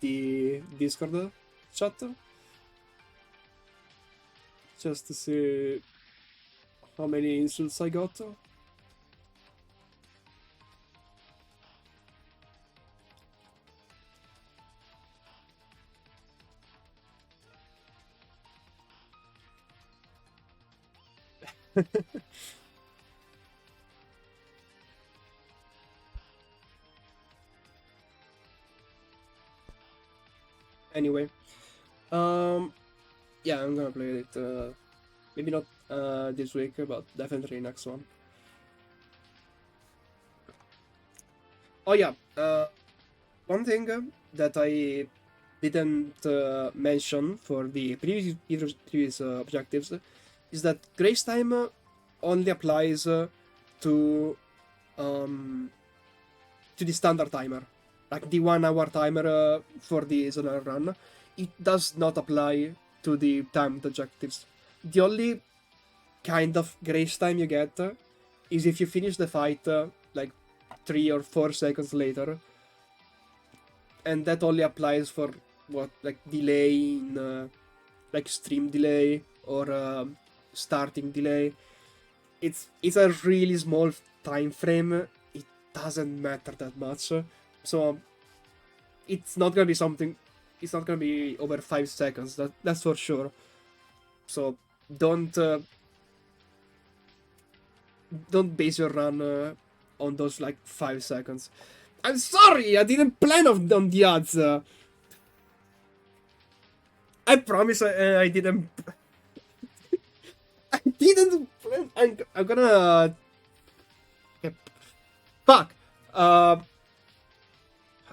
the Discord chat, just to see how many insults I got. Anyway, yeah, I'm gonna play it. Maybe not this week, but definitely next one. Oh yeah, one thing that I didn't mention for the previous objectives is that grace time only applies to the standard timer, like the 1 hour timer for the zonal run. It does not apply to the timed objectives. The only kind of grace time you get is if you finish the fight like 3 or 4 seconds later, and that only applies for what, like delay in like stream delay or starting delay. It's a really small time frame. It doesn't matter that much, so it's not gonna be something. It's not gonna be over 5 seconds. That's for sure. So don't base your run on those like 5 seconds. I'm sorry, I didn't plan on the ads. I promise I didn't. I didn't plan. I'm gonna. Okay. Fuck.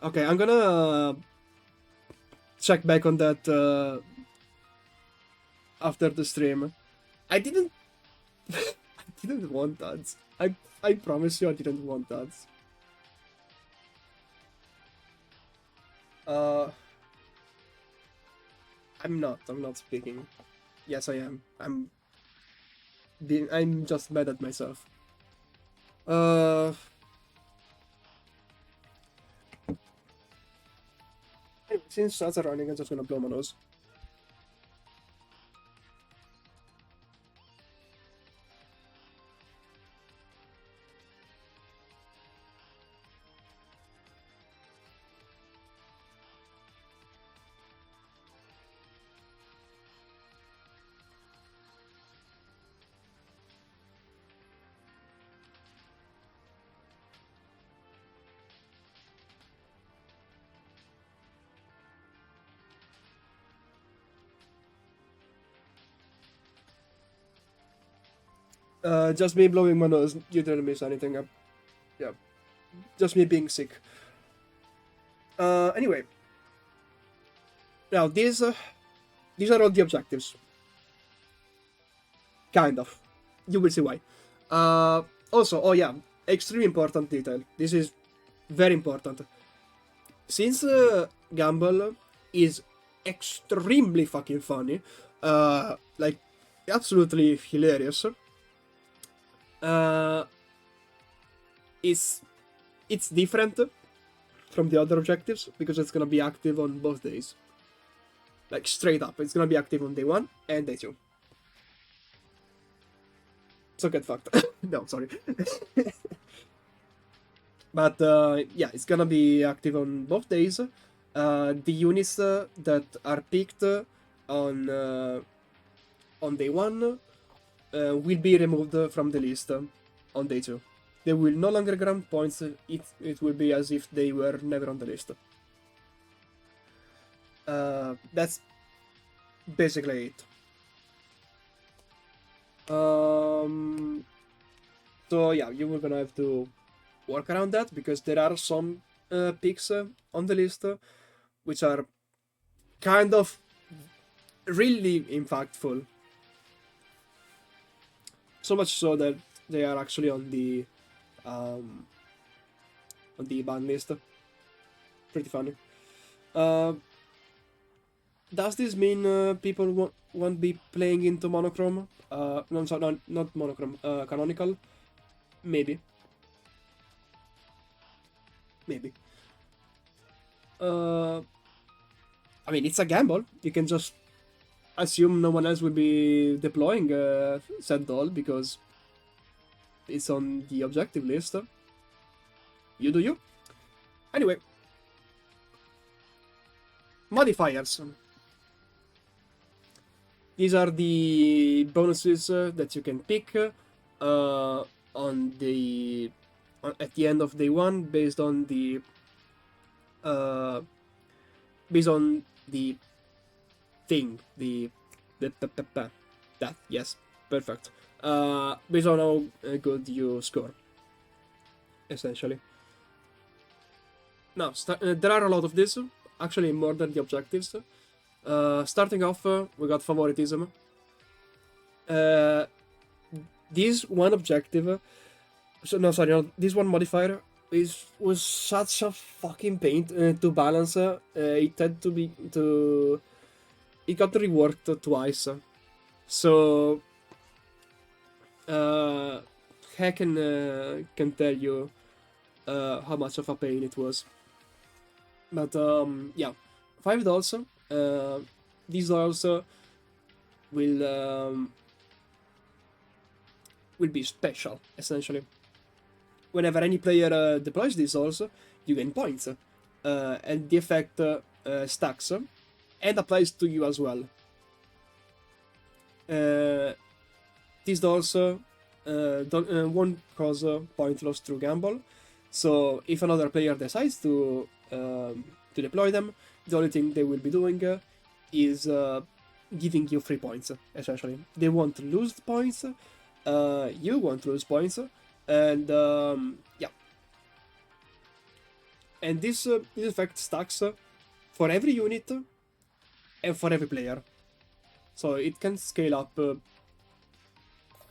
Okay, I'm gonna check back on that after the stream. I didn't I didn't want ads. I promise you I didn't want ads. Uh I'm not speaking. Yes I am. I'm just mad at myself. Since shots are running, I'm just gonna blow my nose. Just me blowing my nose. You didn't miss anything. Yeah, just me being sick. Anyway, now these are all the objectives. Kind of. You will see why. Also, oh yeah, extremely important detail. This is very important. Since Gamble is extremely fucking funny, like absolutely hilarious. It's different from the other objectives because it's gonna be active on both days. Like straight up, it's gonna be active on day 1 and day 2. So get fucked. No, sorry. But yeah, it's gonna be active on both days. The units that are picked on day 1 will be removed from the list on day 2. They will no longer grant points. It will be as if they were never on the list. That's basically it. So yeah, you were gonna have to work around that because there are some picks on the list which are kind of really impactful. So much so that they are actually on the ban list. Pretty funny. Does this mean people won't be playing into monochrome? No, I'm sorry, not monochrome. Canonical? Maybe. Maybe. I mean, it's a gamble. You can just assume no one else will be deploying said doll because it's on the objective list. You do you. Anyway. Modifiers. These are the bonuses that you can pick at the end of day 1 based on the thing, that, yes, perfect. Based on how good you score, essentially. Now, there are a lot of this, actually more than the objectives. Starting off, we got favoritism. This one objective, this one modifier was such a fucking pain to balance. It had to be it got reworked twice. So I can tell you how much of a pain it was. But yeah, 5 dolls. These dolls will be special, essentially. Whenever any player deploys these dolls, you gain points, and the effect stacks and applies to you as well. These dolls won't cause point loss through gamble, so if another player decides to deploy them, the only thing they will be doing is giving you free points, essentially. They won't lose points, you won't lose points, and yeah. And this effect stacks for every unit and for every player. So it can scale up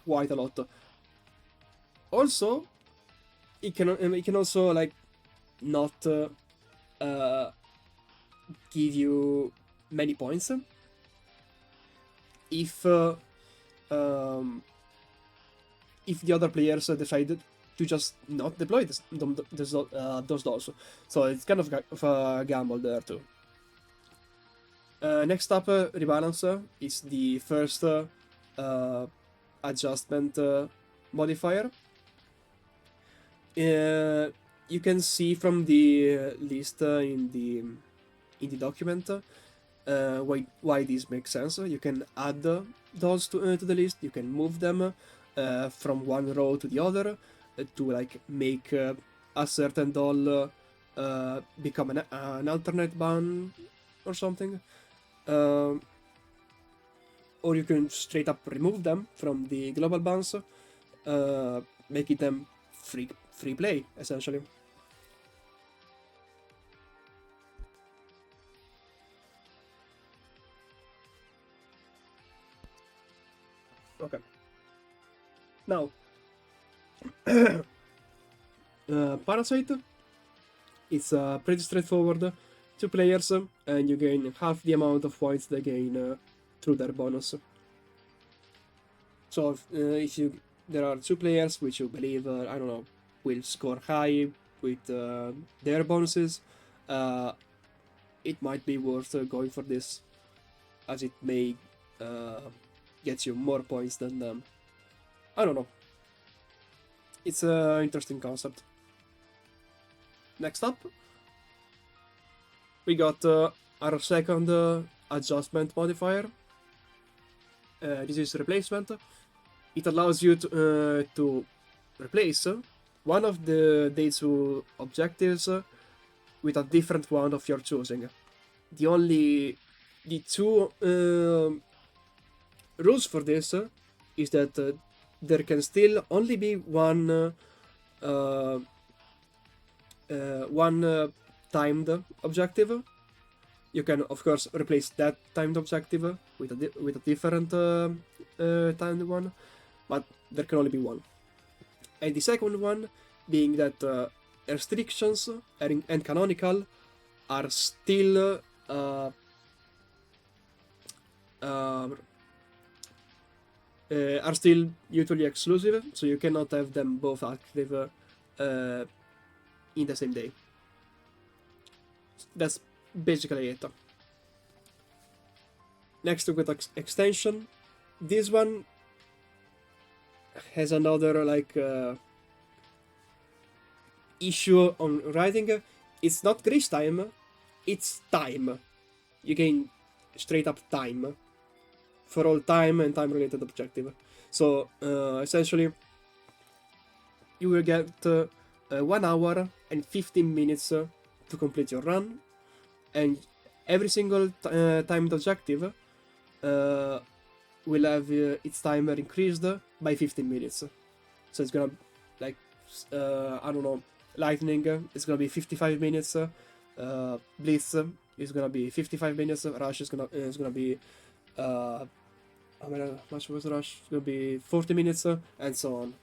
quite a lot. Also, it can also like not give you many points if the other players decided to just not deploy those dolls. So it's kind of a gamble there too. Next up, rebalance is the first adjustment modifier. You can see from the list in the document why this makes sense. You can add dolls to the list. You can move them from one row to the other to like make a certain doll become an alternate ban or something. Or you can straight up remove them from the global bans, making them free play essentially. Okay. Now, Parasite, it's pretty straightforward. 2 players, and you gain half the amount of points they gain through their bonus. So if there are 2 players which you believe, I don't know, will score high with their bonuses, it might be worth going for this, as it may get you more points than them. I don't know. It's an interesting concept. Next up, we got our second adjustment modifier. This is replacement. It allows you to replace one of the day 2 objectives with a different one of your choosing. The 2 rules for this is that there can still only be one timed objective. You can of course replace that timed objective with a different timed one, but there can only be one. And the second one being that restrictions and canonical are still mutually exclusive, so you cannot have them both active in the same day. That's basically it. Next we got extension. This one has another like issue on writing. It's not grace time, it's time. You gain straight up time for all time and time related objective. So essentially you will get 1 hour and 15 minutes to complete your run, and every single timed objective will have its timer increased by 15 minutes. So it's gonna like I don't know, lightning is gonna be 55 minutes, blitz is gonna be 55 minutes, rush is gonna be how much was rush? It's gonna be 40 minutes, and so on.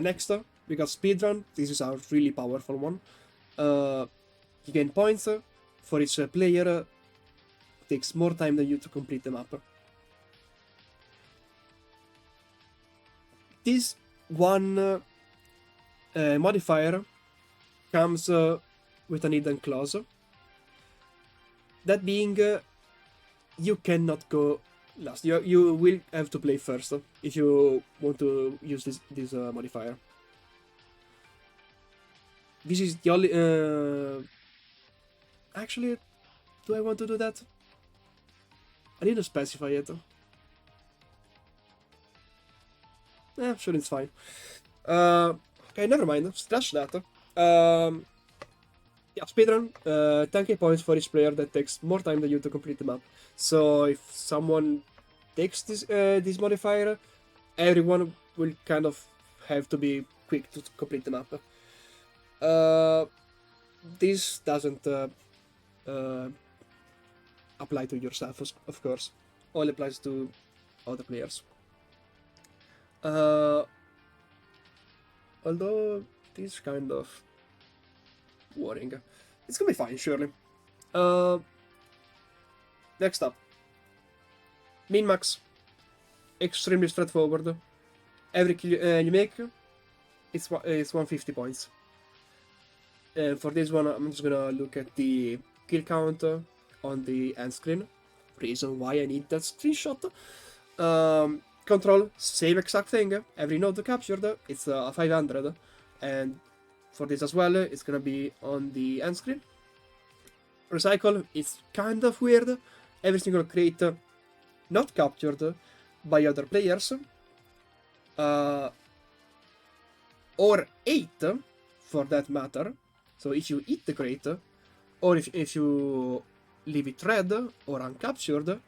Next, we got speedrun. This is a really powerful one. You gain points for each player takes more time than you to complete the map. This one modifier comes with an hidden clause. That being, you cannot go last. You will have to play first if you want to use this modifier. This is the only. Actually, do I want to do that? I need to specify it. Sure, it's fine. Okay, never mind. Scratch that. Yeah, speedrun. 10k points for each player that takes more time than you to complete the map. So if someone takes this modifier, everyone will kind of have to be quick to complete the map. This doesn't apply to yourself, of course. All applies to other players. Although this is kind of worrying. It's gonna be fine, surely. Next up. Min-max. Extremely straightforward. Every kill you make, it's 150 points. And for this one, I'm just gonna look at the kill count on the end screen. Reason why I need that screenshot. Control, same exact thing. Every node captured, it's 500. And for this as well, it's gonna be on the end screen. Recycle, it's kind of weird. Every single crate not captured by other players, or 8 for that matter. So if you eat the crate, or if you leave it red or uncaptured,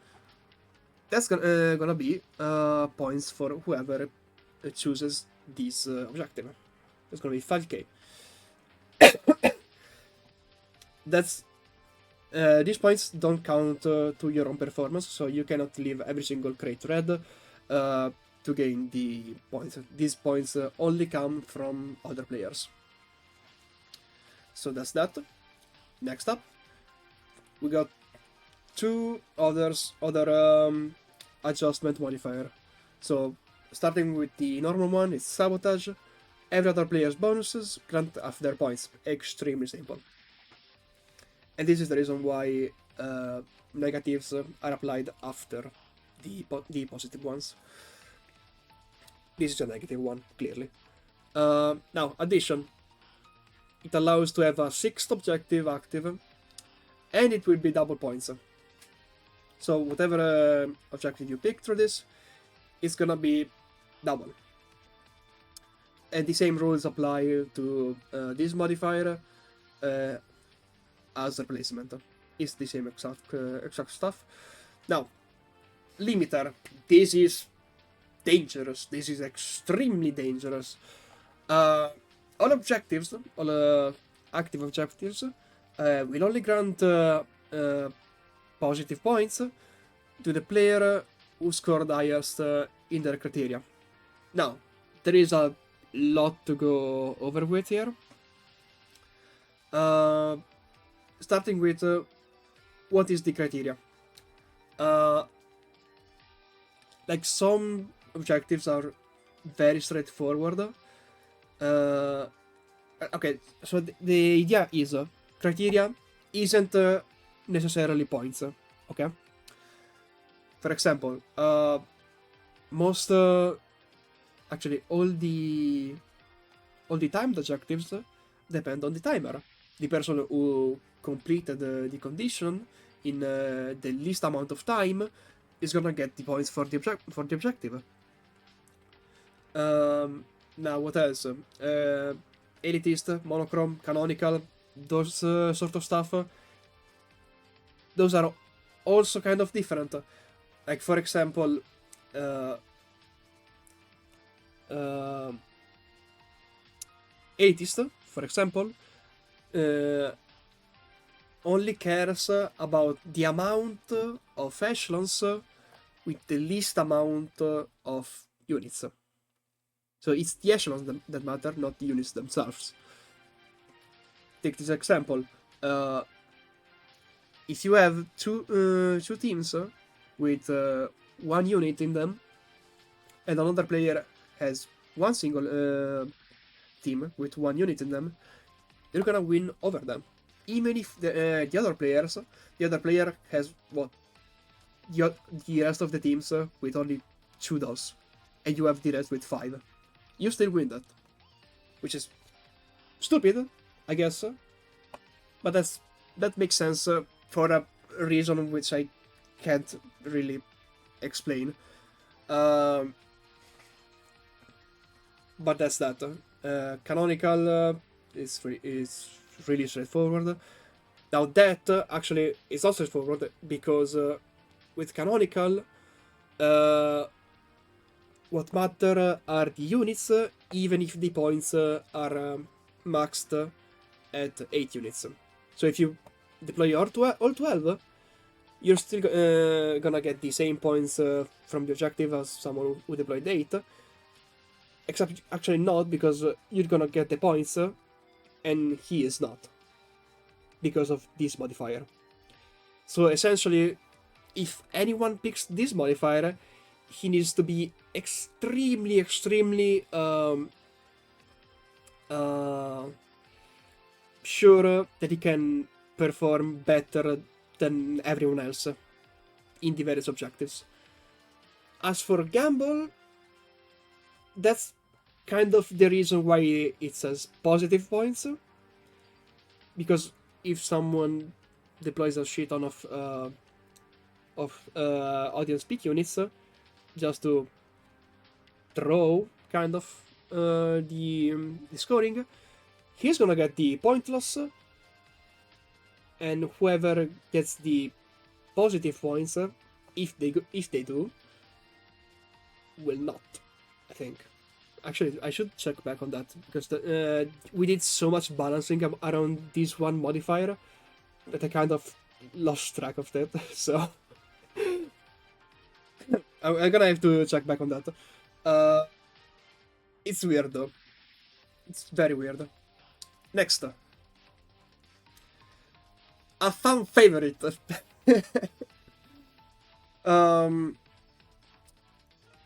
that's gonna be points for whoever chooses this objective. That's gonna be 5k. That's these points don't count to your own performance, so you cannot leave every single crate red to gain the points. These points only come from other players. So that's that. Next up, we got two other adjustment modifier. So starting with the normal one, it's sabotage. Every other player's bonuses grant half their points. Extremely simple. And this is the reason why negatives are applied after the positive ones. This is a negative one, clearly. Now, addition. It allows to have a 6th objective active, and it will be double points. So whatever objective you pick through this, it's gonna be double. And the same rules apply to this modifier as replacement. It's the same exact stuff. Now, limiter. This is dangerous. This is extremely dangerous. All objectives, all active objectives, will only grant positive points to the player who scored highest in their criteria. Now, there is a lot to go over with here. Starting with what is the criteria. Like some objectives are very straightforward. Okay, so the idea is criteria isn't necessarily points. Okay. For example, most actually all the timed objectives depend on the timer. The person who completed the condition in the least amount of time is gonna get the points for the objective. Now, what else? Elitist, monochrome, canonical, those sort of stuff. Those are also kind of different. Like, for example, elitist, for example, only cares about the amount of echelons with the least amount of units. So it's the echelons that matter, not the units themselves. Take this example. If you have two teams with one unit in them, and another player has one single team with one unit in them, you're gonna win over them. Even if the other player has the rest of the teams with only 2 dots, and you have the rest with 5. You still win that, which is stupid, I guess, but that makes sense for a reason which I can't really explain. But that's that. Canonical is really straightforward. Now that actually is not straightforward because with canonical, what matter are the units even if the points are maxed at 8 units. So if you deploy all 12, you're still gonna get the same points from the objective as someone who deployed 8. Except actually not, because you're gonna get the points and he is not, because of this modifier. So essentially, if anyone picks this modifier, he needs to be extremely sure that he can perform better than everyone else in the various objectives. As for Gamble, that's kind of the reason why it says positive points, because if someone deploys a shit ton of audience peak units just to throw kind of the scoring, he's gonna get the point loss, and whoever gets the positive points, if they do, will not, I think. Actually, I should check back on that, because we did so much balancing around this one modifier that I kind of lost track of that. So I'm gonna have to check back on that. It's weird though. It's very weird. Next, a fan favorite.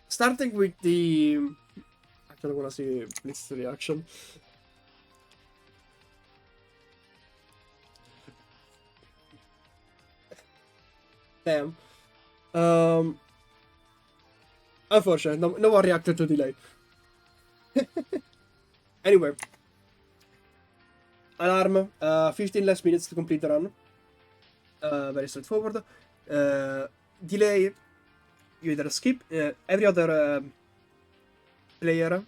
Starting with the. Actually, I wanna see Blitz's reaction. Damn. Unfortunate, no one reacted to delay. Anyway. Alarm, 15 less minutes to complete the run. Very straightforward. Delay, you either skip, every other player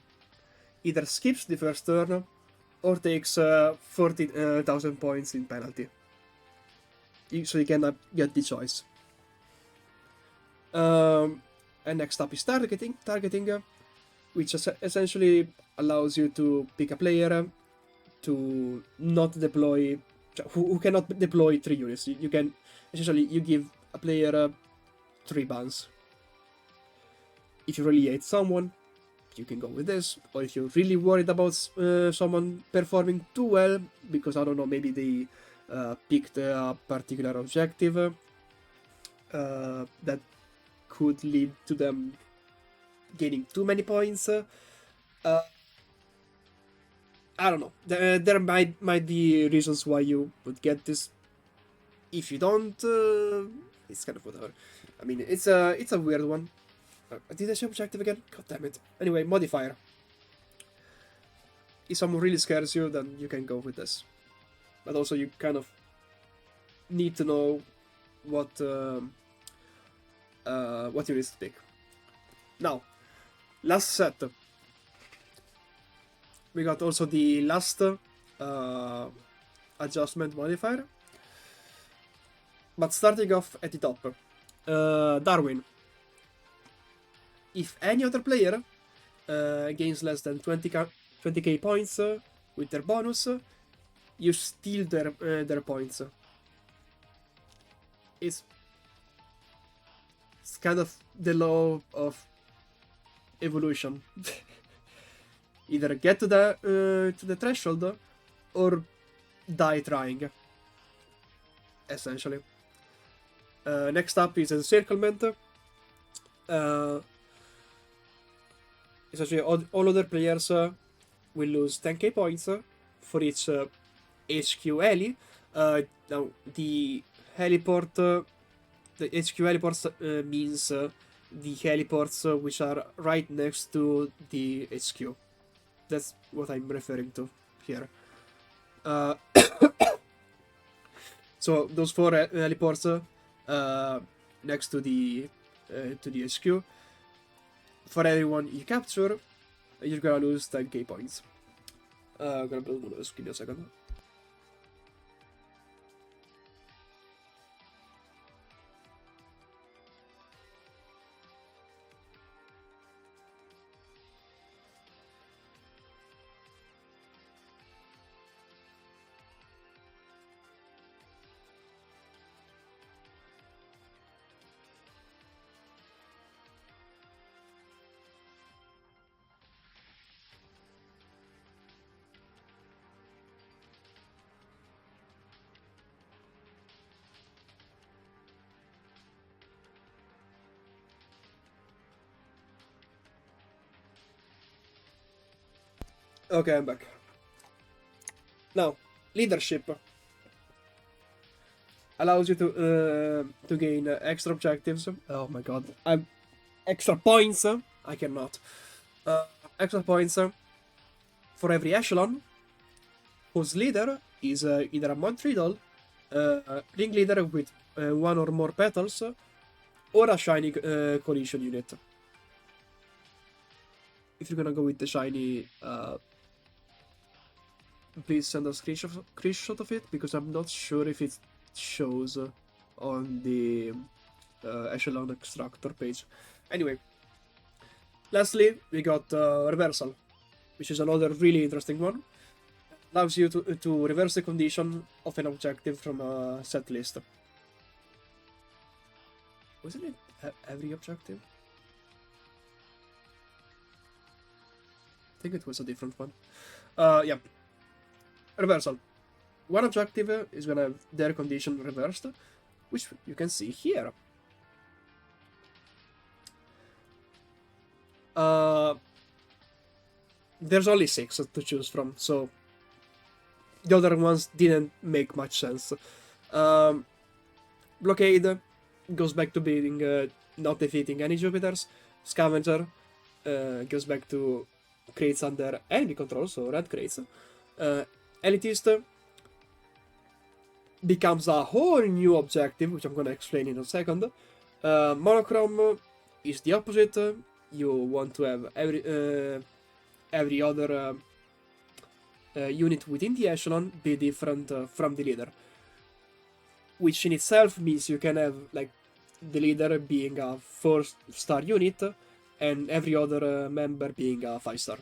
either skips the first turn or takes 40,000 points in penalty. So you can get the choice. And next up is targeting, which essentially allows you to pick a player to not deploy, who cannot deploy 3 units. You can essentially you give a player 3 bans. If you really hate someone, you can go with this, or if you're really worried about someone performing too well, because I don't know, maybe they picked a particular objective that could lead to them gaining too many points. I don't know. There might be reasons why you would get this. If you don't, it's kind of whatever. I mean, it's a weird one. Did I say objective again? God damn it. Anyway, modifier. If someone really scares you, then you can go with this. But also, you kind of need to know what units to pick. Now, last set. We got also the last adjustment modifier. But starting off at the top. Darwin. If any other player gains less than 20k points with their bonus, you steal their points. It's kind of the law of evolution. Either get to the threshold or die trying. Essentially. Next up is encirclement. Essentially, all other players will lose 10k points for each HQ heli. Now, the heliport, the HQ heliports means the heliports which are right next to the HQ. That's what I'm referring to here. So those 4 heliports next to the HQ. For everyone you capture, you're gonna lose 10k points. I'm gonna build one of those. Give me a second. Okay, I'm back. Now, leadership allows you to gain extra objectives. Oh my god, I'm extra points. I cannot. Uh, Extra points for every echelon whose leader is either a Montreal, ringleader with one or more petals, or a shiny collision unit. If you're gonna go with the shiny, please send a screenshot of it, because I'm not sure if it shows on the echelon extractor page. Anyway, lastly, we got reversal, which is another really interesting one. Allows you to reverse the condition of an objective from a set list. Wasn't it every objective? I think it was a different one. Yeah. Reversal. One objective is gonna have their condition reversed, which you can see here. There's only 6 to choose from, so the other ones didn't make much sense. Blockade goes back to being not defeating any Jupiters. Scavenger goes back to crates under enemy control, so red crates. Elitist becomes a whole new objective, which I'm gonna explain in a second. Monochrome is the opposite. You want to have every other unit within the echelon be different from the leader, which in itself means you can have like the leader being a 4-star unit and every other member being a 5-star.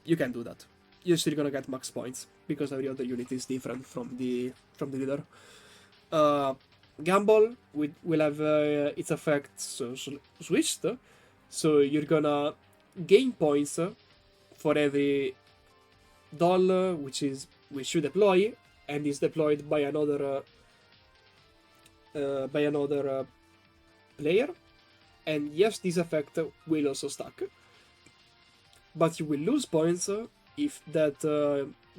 You can do that. You're still gonna get max points because every other unit is different from the leader. Gamble will have its effects switched, so you're gonna gain points for every doll which you deploy and is deployed by another player. And yes, this effect will also stack, but you will lose points if that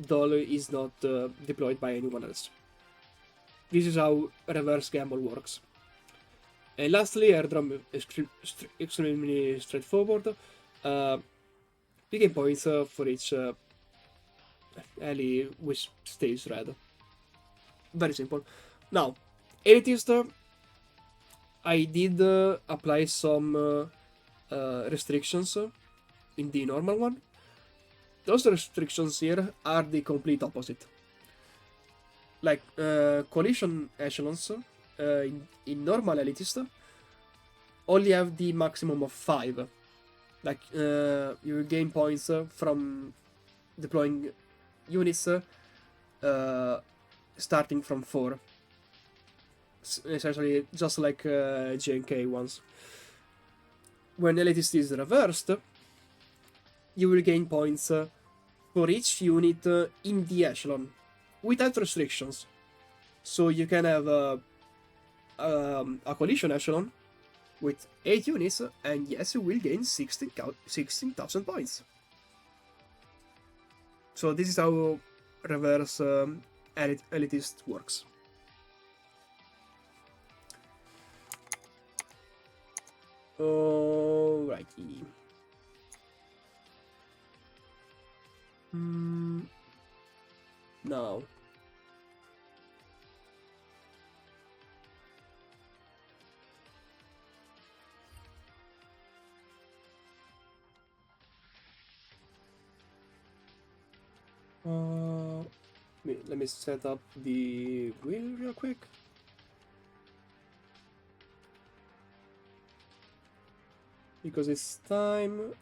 doll is not deployed by anyone else. This is how reverse gamble works. And lastly, airdrop is extremely straightforward. You gain points for each ally which stays red. Very simple. Now, Elitist, I did apply some restrictions in the normal one. Those restrictions here are the complete opposite. Like collision echelons in normal Elitist only have the maximum of 5. Like you gain points from deploying units starting from 4. Essentially just like J&K ones. When Elitist is reversed, you will gain points for each unit in the echelon without restrictions. So you can have a collision echelon with 8 units, and yes, you will gain 16,000 points. So this is how reverse Elitist works. Alrighty. Now. Let me set up the wheel real quick. Because it's time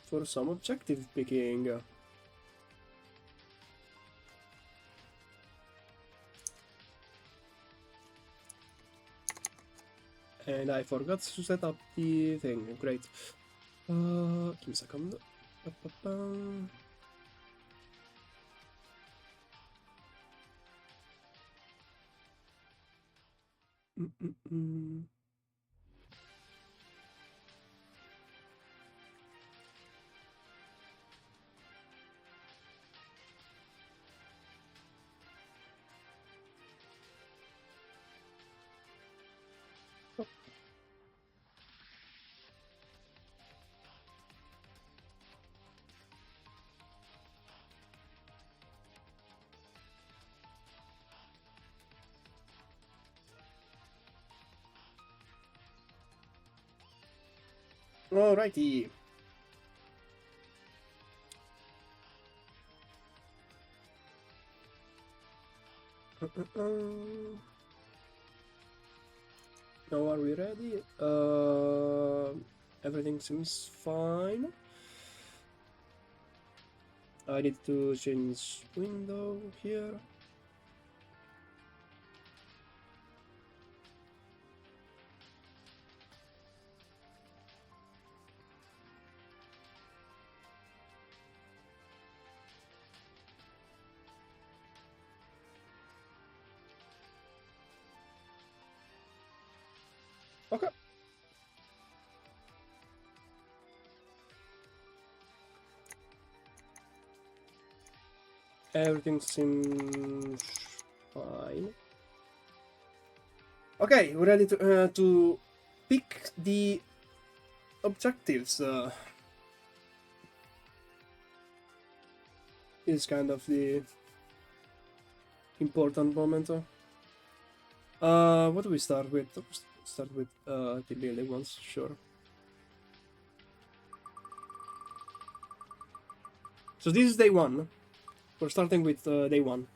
for some objective picking. And I forgot to set up the thing. Great. Give me a second. Alrighty. Now are we ready? Everything seems fine. I need to change window here. Okay. Everything seems fine. Okay, we're ready to pick the objectives. Is kind of the important moment. What do we start with? Start with the building ones, sure. So this is day one. We're starting with day one.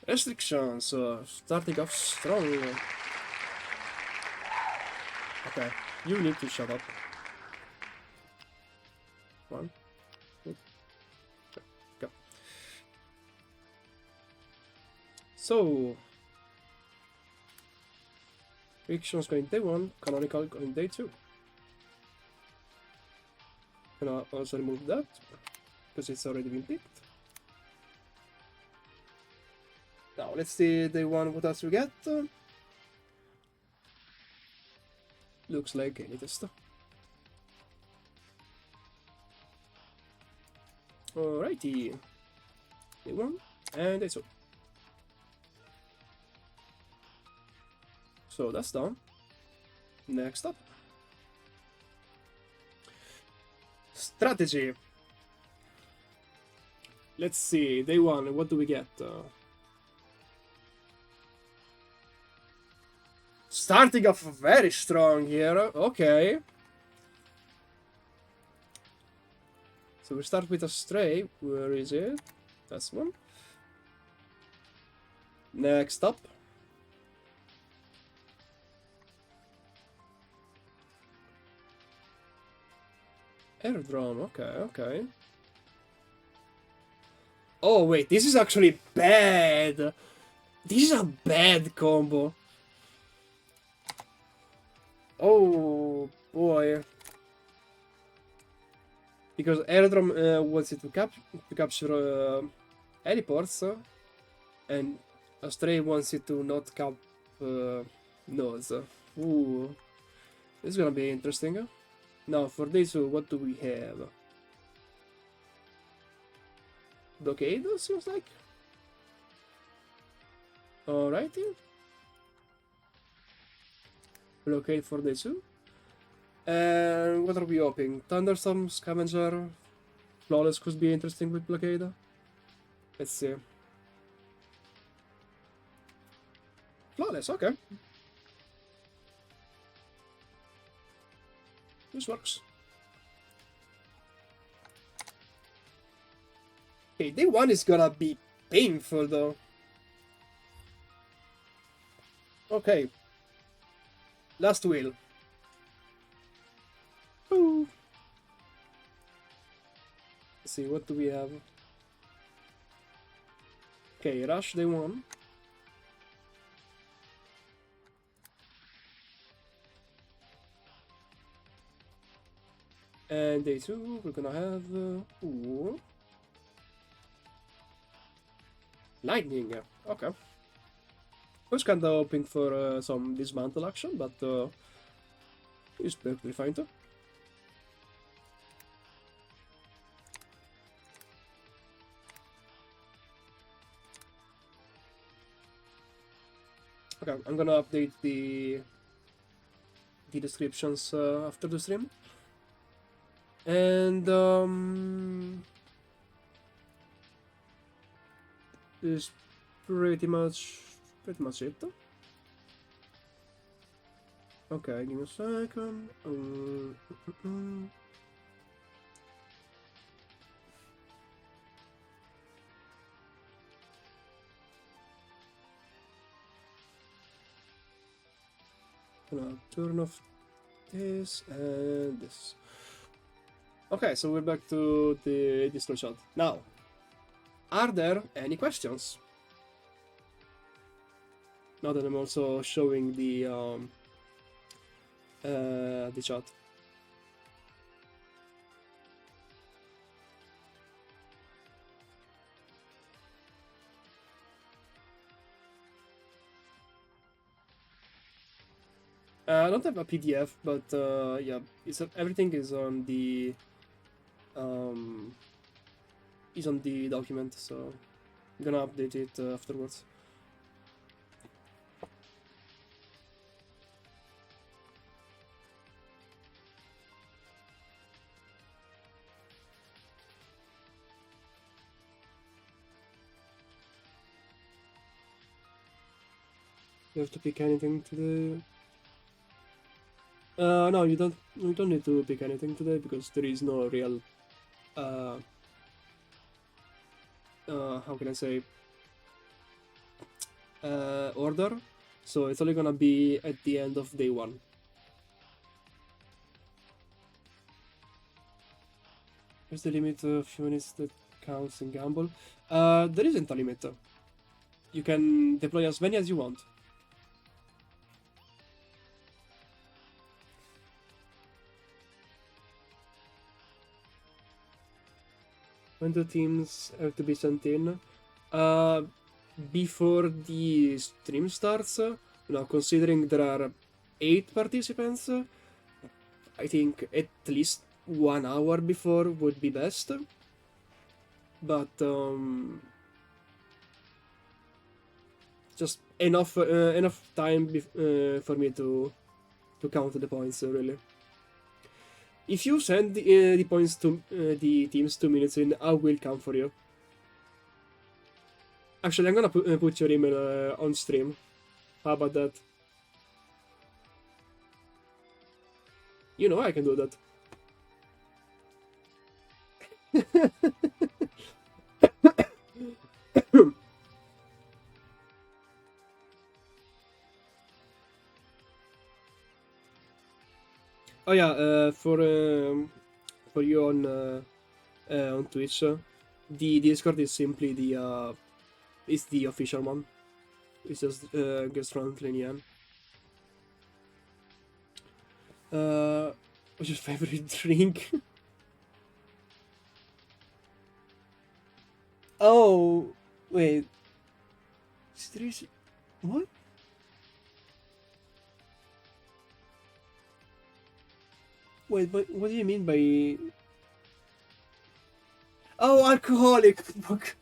Restrictions, starting off strong. Okay, you need to shut up. One, two, three, go. So, restrictions going day one, canonical going day two. And I'll also remove that because it's already been picked. Now let's see day one, what else we get. Looks like any test. Alrighty. Day one and day two. So that's done. Next up. Strategy. Let's see, day one, what do we get? Starting off very strong here, okay. So we start with a stray, where is it? That's one. Next up. Airdrome, okay. Oh wait, this is actually bad. This is a bad combo. Oh boy. Because Airdrome wants it to capture heliports, and Astray wants it to not cap nodes. Ooh, this is gonna be interesting. Now for this, what do we have? Blockade, seems like. Alrighty. Blockade for day two. And what are we hoping? Thunderstorm, Scavenger, Flawless could be interesting with Blockade. Let's see. Flawless, okay. This works. Okay, day one is gonna be painful though. Okay. Last wheel. Ooh. Let's see, what do we have? Okay, Rush day one. And day two, we're gonna have ooh. Lightning, okay. I was kinda hoping for some dismantle action, but it's perfectly fine too. Okay, I'm gonna update the descriptions after the stream. And is pretty much it. Okay, give me a second. Gonna turn off this and this. Okay, so we're back to the Discord chat. Now, are there any questions? Now that I'm also showing the chat. I don't have a PDF, but yeah, everything is on the document, so I'm gonna update it afterwards. You have to pick anything today. No, you don't. You don't need to pick anything today because there is no real. How can I say? Order. So it's only gonna be at the end of day one. Where's the limit of units that counts in Gamble? There isn't a limit. You can deploy as many as you want. When the teams have to be sent in? Before the stream starts. Now, considering there are 8 participants, I think at least 1 hour before would be best. But just enough time for me to count the points, really. If you send the points to the teams 2 minutes in, I will count for you. Actually, I'm gonna put your email on stream. How about that? You know I can do that. Oh yeah, for you on Twitch, the Discord is simply the it's the official one. It's just Gastronomically. What's your favorite drink? Oh, wait. Seriously? What? Wait, but what do you mean by... Oh, alcoholic! Fuck.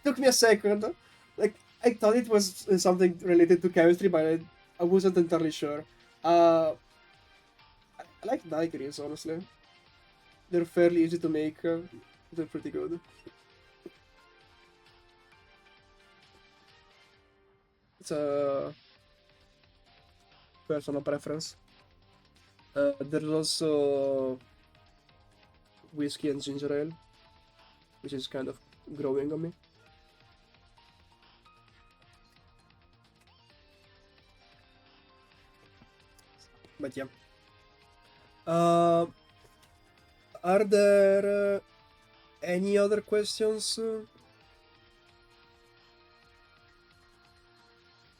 Took me a second. Like, I thought it was something related to chemistry, but I wasn't entirely sure. I like daiquiris, honestly. They're fairly easy to make. They're pretty good. It's a personal preference. There's also whiskey and ginger ale, which is kind of growing on me. But yeah. Are there any other questions?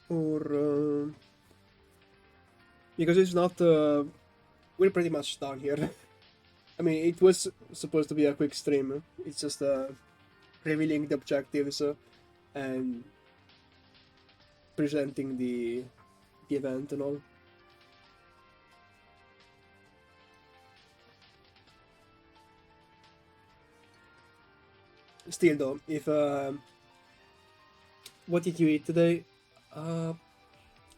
Or because it's not, we're pretty much done here. I mean, it was supposed to be a quick stream. It's just revealing the objectives and presenting the event and all. Still though, if what did you eat today?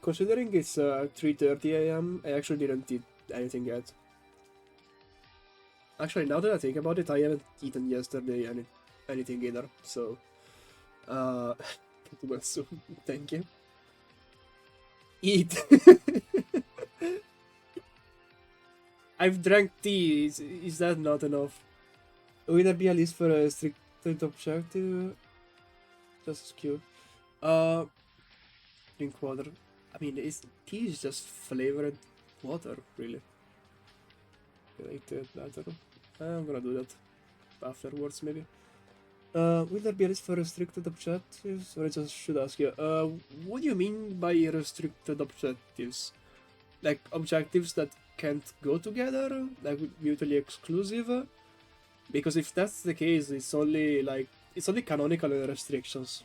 Considering it's 3:30 a.m., I actually didn't eat anything yet. Actually, now that I think about it, I haven't eaten yesterday anything either. So, get well soon. Thank you. Eat. I've drank tea. Is that not enough? Will there be a list for a restricted objective? Just cute. Drink water. I mean, tea is just flavored water, really. Like that better. I'm gonna do that afterwards, maybe. Will there be a list for restricted objectives? Or I just should ask you, what do you mean by restricted objectives? Like objectives that can't go together? Like mutually exclusive? Because if that's the case, it's only canonical restrictions.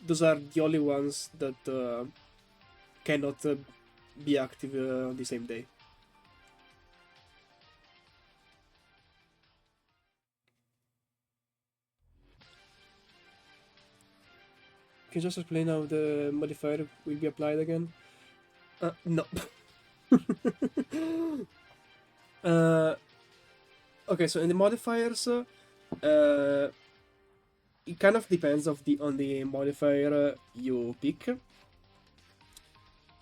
Those are the only ones that cannot be active on the same day. Can you just explain how the modifier will be applied again? No. Okay, so in the modifiers, it kind of depends on the modifier you pick.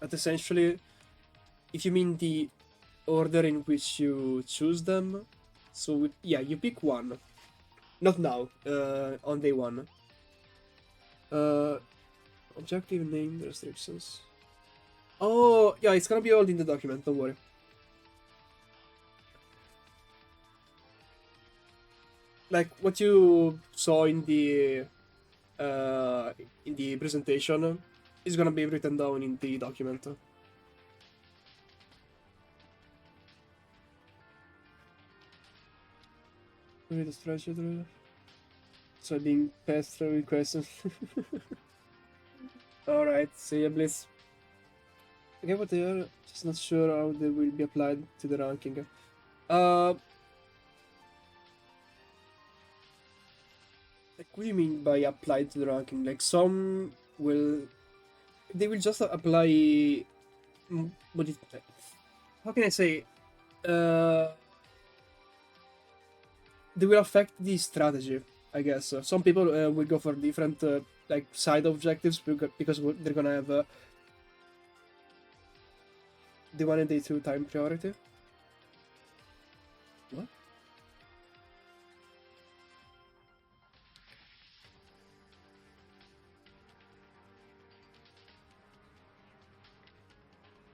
But essentially, if you mean the order in which you choose them, so yeah, you pick one. Not now, on day one. Objective name restrictions. Oh, yeah, it's gonna be all in the document, don't worry. Like what you saw in the presentation is gonna be written down in the document. Read the spreadsheet. So being passed through with questions. Alright, see ya, Bliss. Okay, what they are, just not sure how they will be applied to the ranking. Like, what do you mean by applied to the ranking? Like, some will... They will just apply... How can I say? They will affect the strategy, I guess. Some people will go for different, like, side objectives because they're gonna have the 1 and day 2 time priority. What?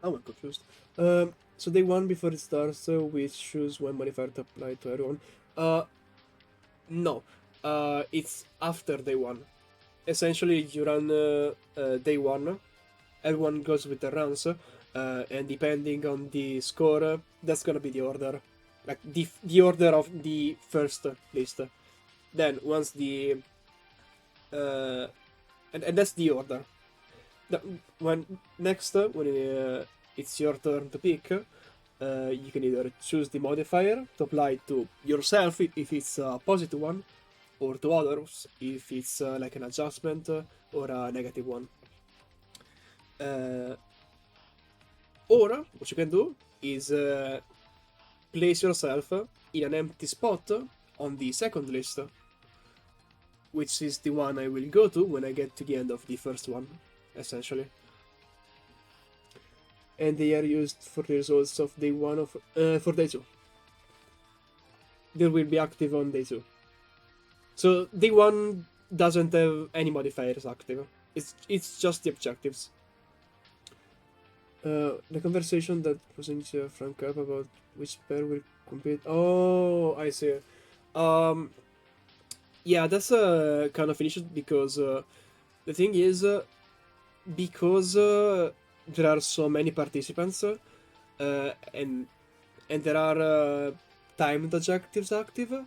I'm confused. So day 1 before it starts, we choose one modifier to apply to everyone. No. It's after day 1. Essentially, you run day 1, everyone goes with the runs, and depending on the score, that's gonna be the order. Like, the order of the first list. Then, once the... and that's the order. When it's your turn to pick, you can either choose the modifier to apply to yourself if it's a positive one, or to others if it's like an adjustment or a negative one. Or what you can do is place yourself in an empty spot on the second list, which is the one I will go to when I get to the end of the first one, essentially. And they are used for the results of day 1 for day 2. They will be active on day 2. So day 1 doesn't have any modifiers active. It's just the objectives. The conversation that was in Frank up about which pair will compete. Oh, I see. Yeah, that's kind of an issue because the thing is, because there are so many participants, and there are timed objectives active,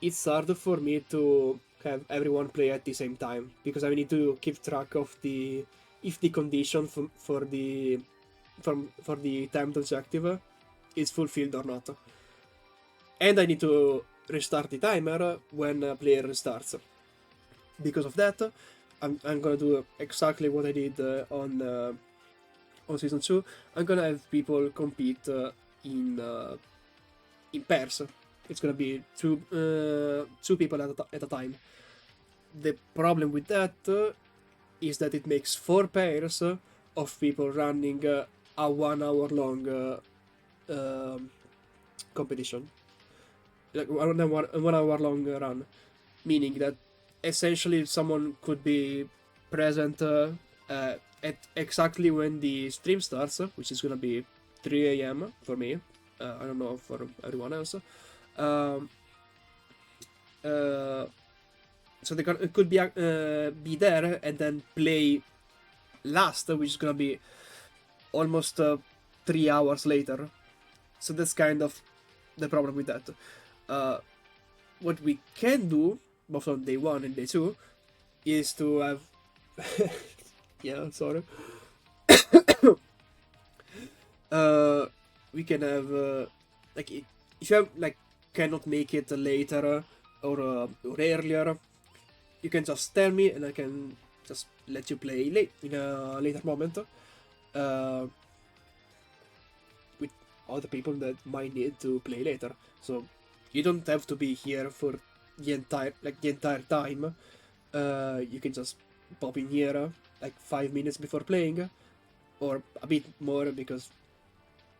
it's hard for me to have everyone play at the same time because I need to keep track of if the condition for the timed objective is fulfilled or not, and I need to restart the timer when a player restarts. Because of that, I'm gonna do exactly what I did on season 2. I'm gonna have people compete in pairs. It's gonna be two people at a time. The problem with that is that it makes 4 pairs of people running a 1 hour long competition, like 1 hour long run, meaning that essentially someone could be present at exactly when the stream starts, which is gonna be 3 a.m. for me. I don't know for everyone else. Um, uh, so they could be there and then play last, which is gonna be almost 3 hours later. So that's kind of the problem with that. What we can do, both on day one and day two, is to have. Yeah, sorry. We can have like if you have, like, cannot make it later or earlier, you can just tell me and I can just let you play late in a later moment with other people that might need to play later. So you don't have to be here for the entire time. You can just pop in here like 5 minutes before playing, or a bit more because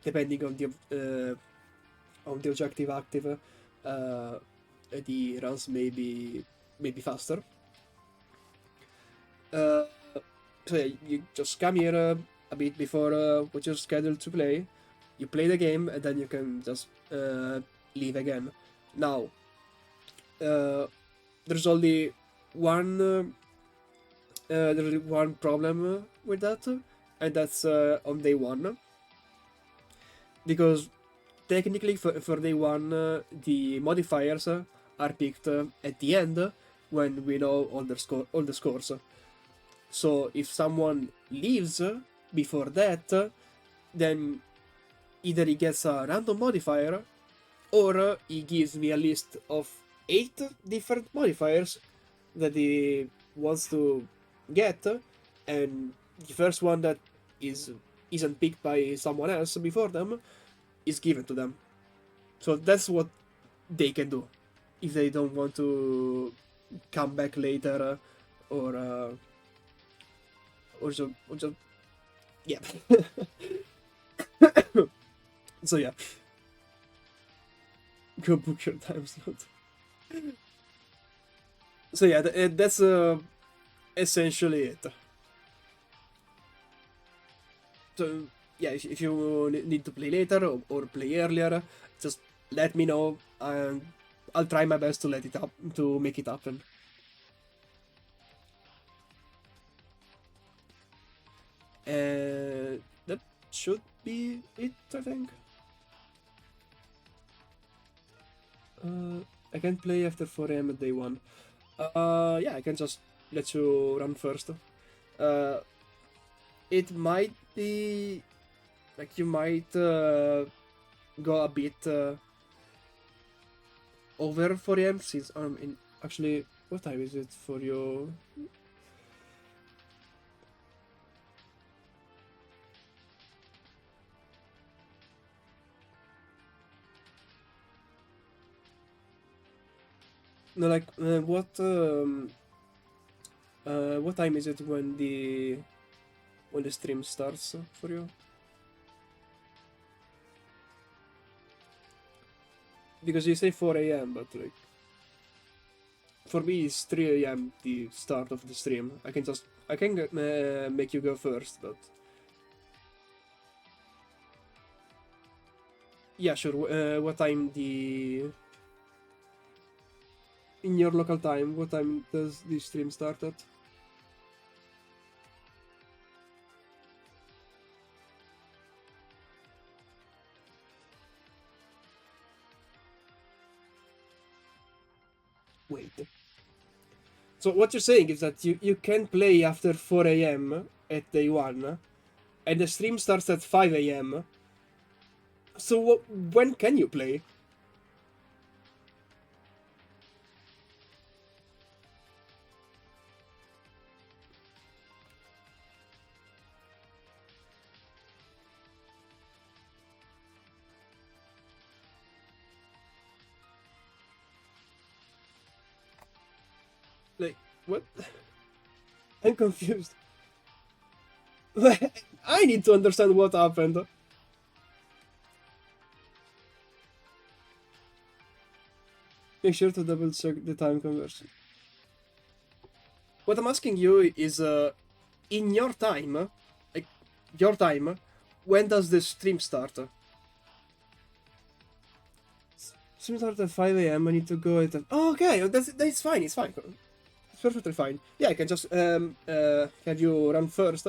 depending on the objective active, the runs may be faster. Uh, so yeah, you just come here a bit before what you're scheduled to play. You play the game and then you can just leave again. Now, there's only one problem with that, and that's on day one, because technically for day one the modifiers are picked at the end when we know all the scores. So if someone leaves before that, then either he gets a random modifier or he gives me a list of 8 different modifiers that he wants to get, and the first one that isn't picked by someone else before them is given to them. So that's what they can do if they don't want to come back later or just yeah. So yeah, go book your time slot. So yeah, that's essentially it. So yeah, if you need to play later or play earlier, just let me know and I'll try my best to make it happen. And that should be it, I think. I can play after 4 a.m. at day one. Yeah, I can just let you run first. It might be like you might go a bit over 4 a.m. since I'm in. Actually, what time is it for you? No, like what time is it when the stream starts for you? Because you say 4 a.m., but like for me it's 3 a.m. the start of the stream. I can make you go first, but yeah, sure. What time in your local time? What time does the stream start at? Wait. So what you're saying is that you can play after 4 a.m. at day one, and the stream starts at 5 a.m. So when can you play? Like, what? I'm confused. I need to understand what happened. Make sure to double check the time conversion. What I'm asking you is, in your time, like, your time, when does the stream start? Stream starts at 5 a.m. I need to go at... Oh, okay, that's fine, it's fine. It's perfectly fine. Yeah, I can just, have you run first.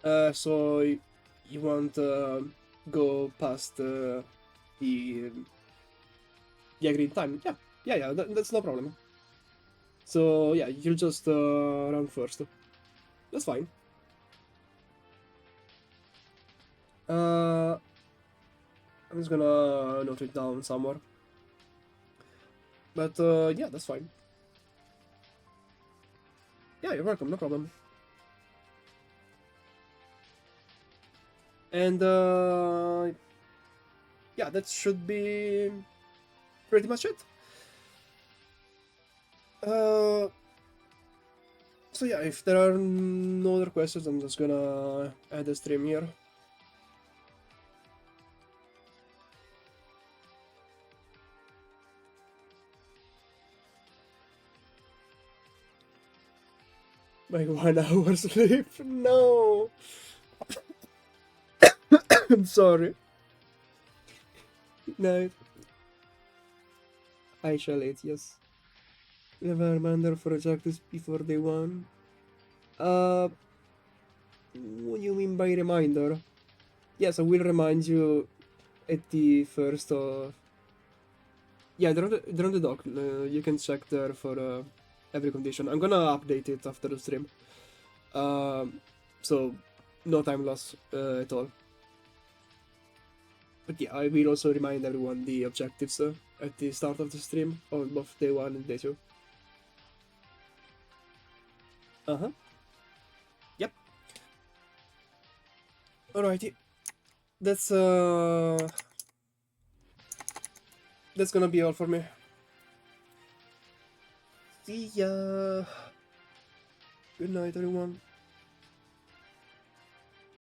So you won't, go past, the agreed time. Yeah, that's no problem. So yeah, you'll just run first. That's fine. I'm just gonna note it down somewhere. But yeah, that's fine. Yeah, you're welcome, no problem. And yeah, that should be pretty much it. So yeah, if there are no other questions, I'm just gonna add a stream here. Like 1 hour sleep? No! I'm sorry. Good night. I shall eat, yes. Leave a reminder for objectives before day 1. What do you mean by reminder? Yes, I will remind you at the first of... Yeah, they're on the dock. You can check there for every condition. I'm gonna update it after the stream. So, no time loss at all. But yeah, I will also remind everyone the objectives at the start of the stream on both day 1 and day 2. Uh-huh. Yep. Alrighty. That's gonna be all for me. See ya. Good night, everyone.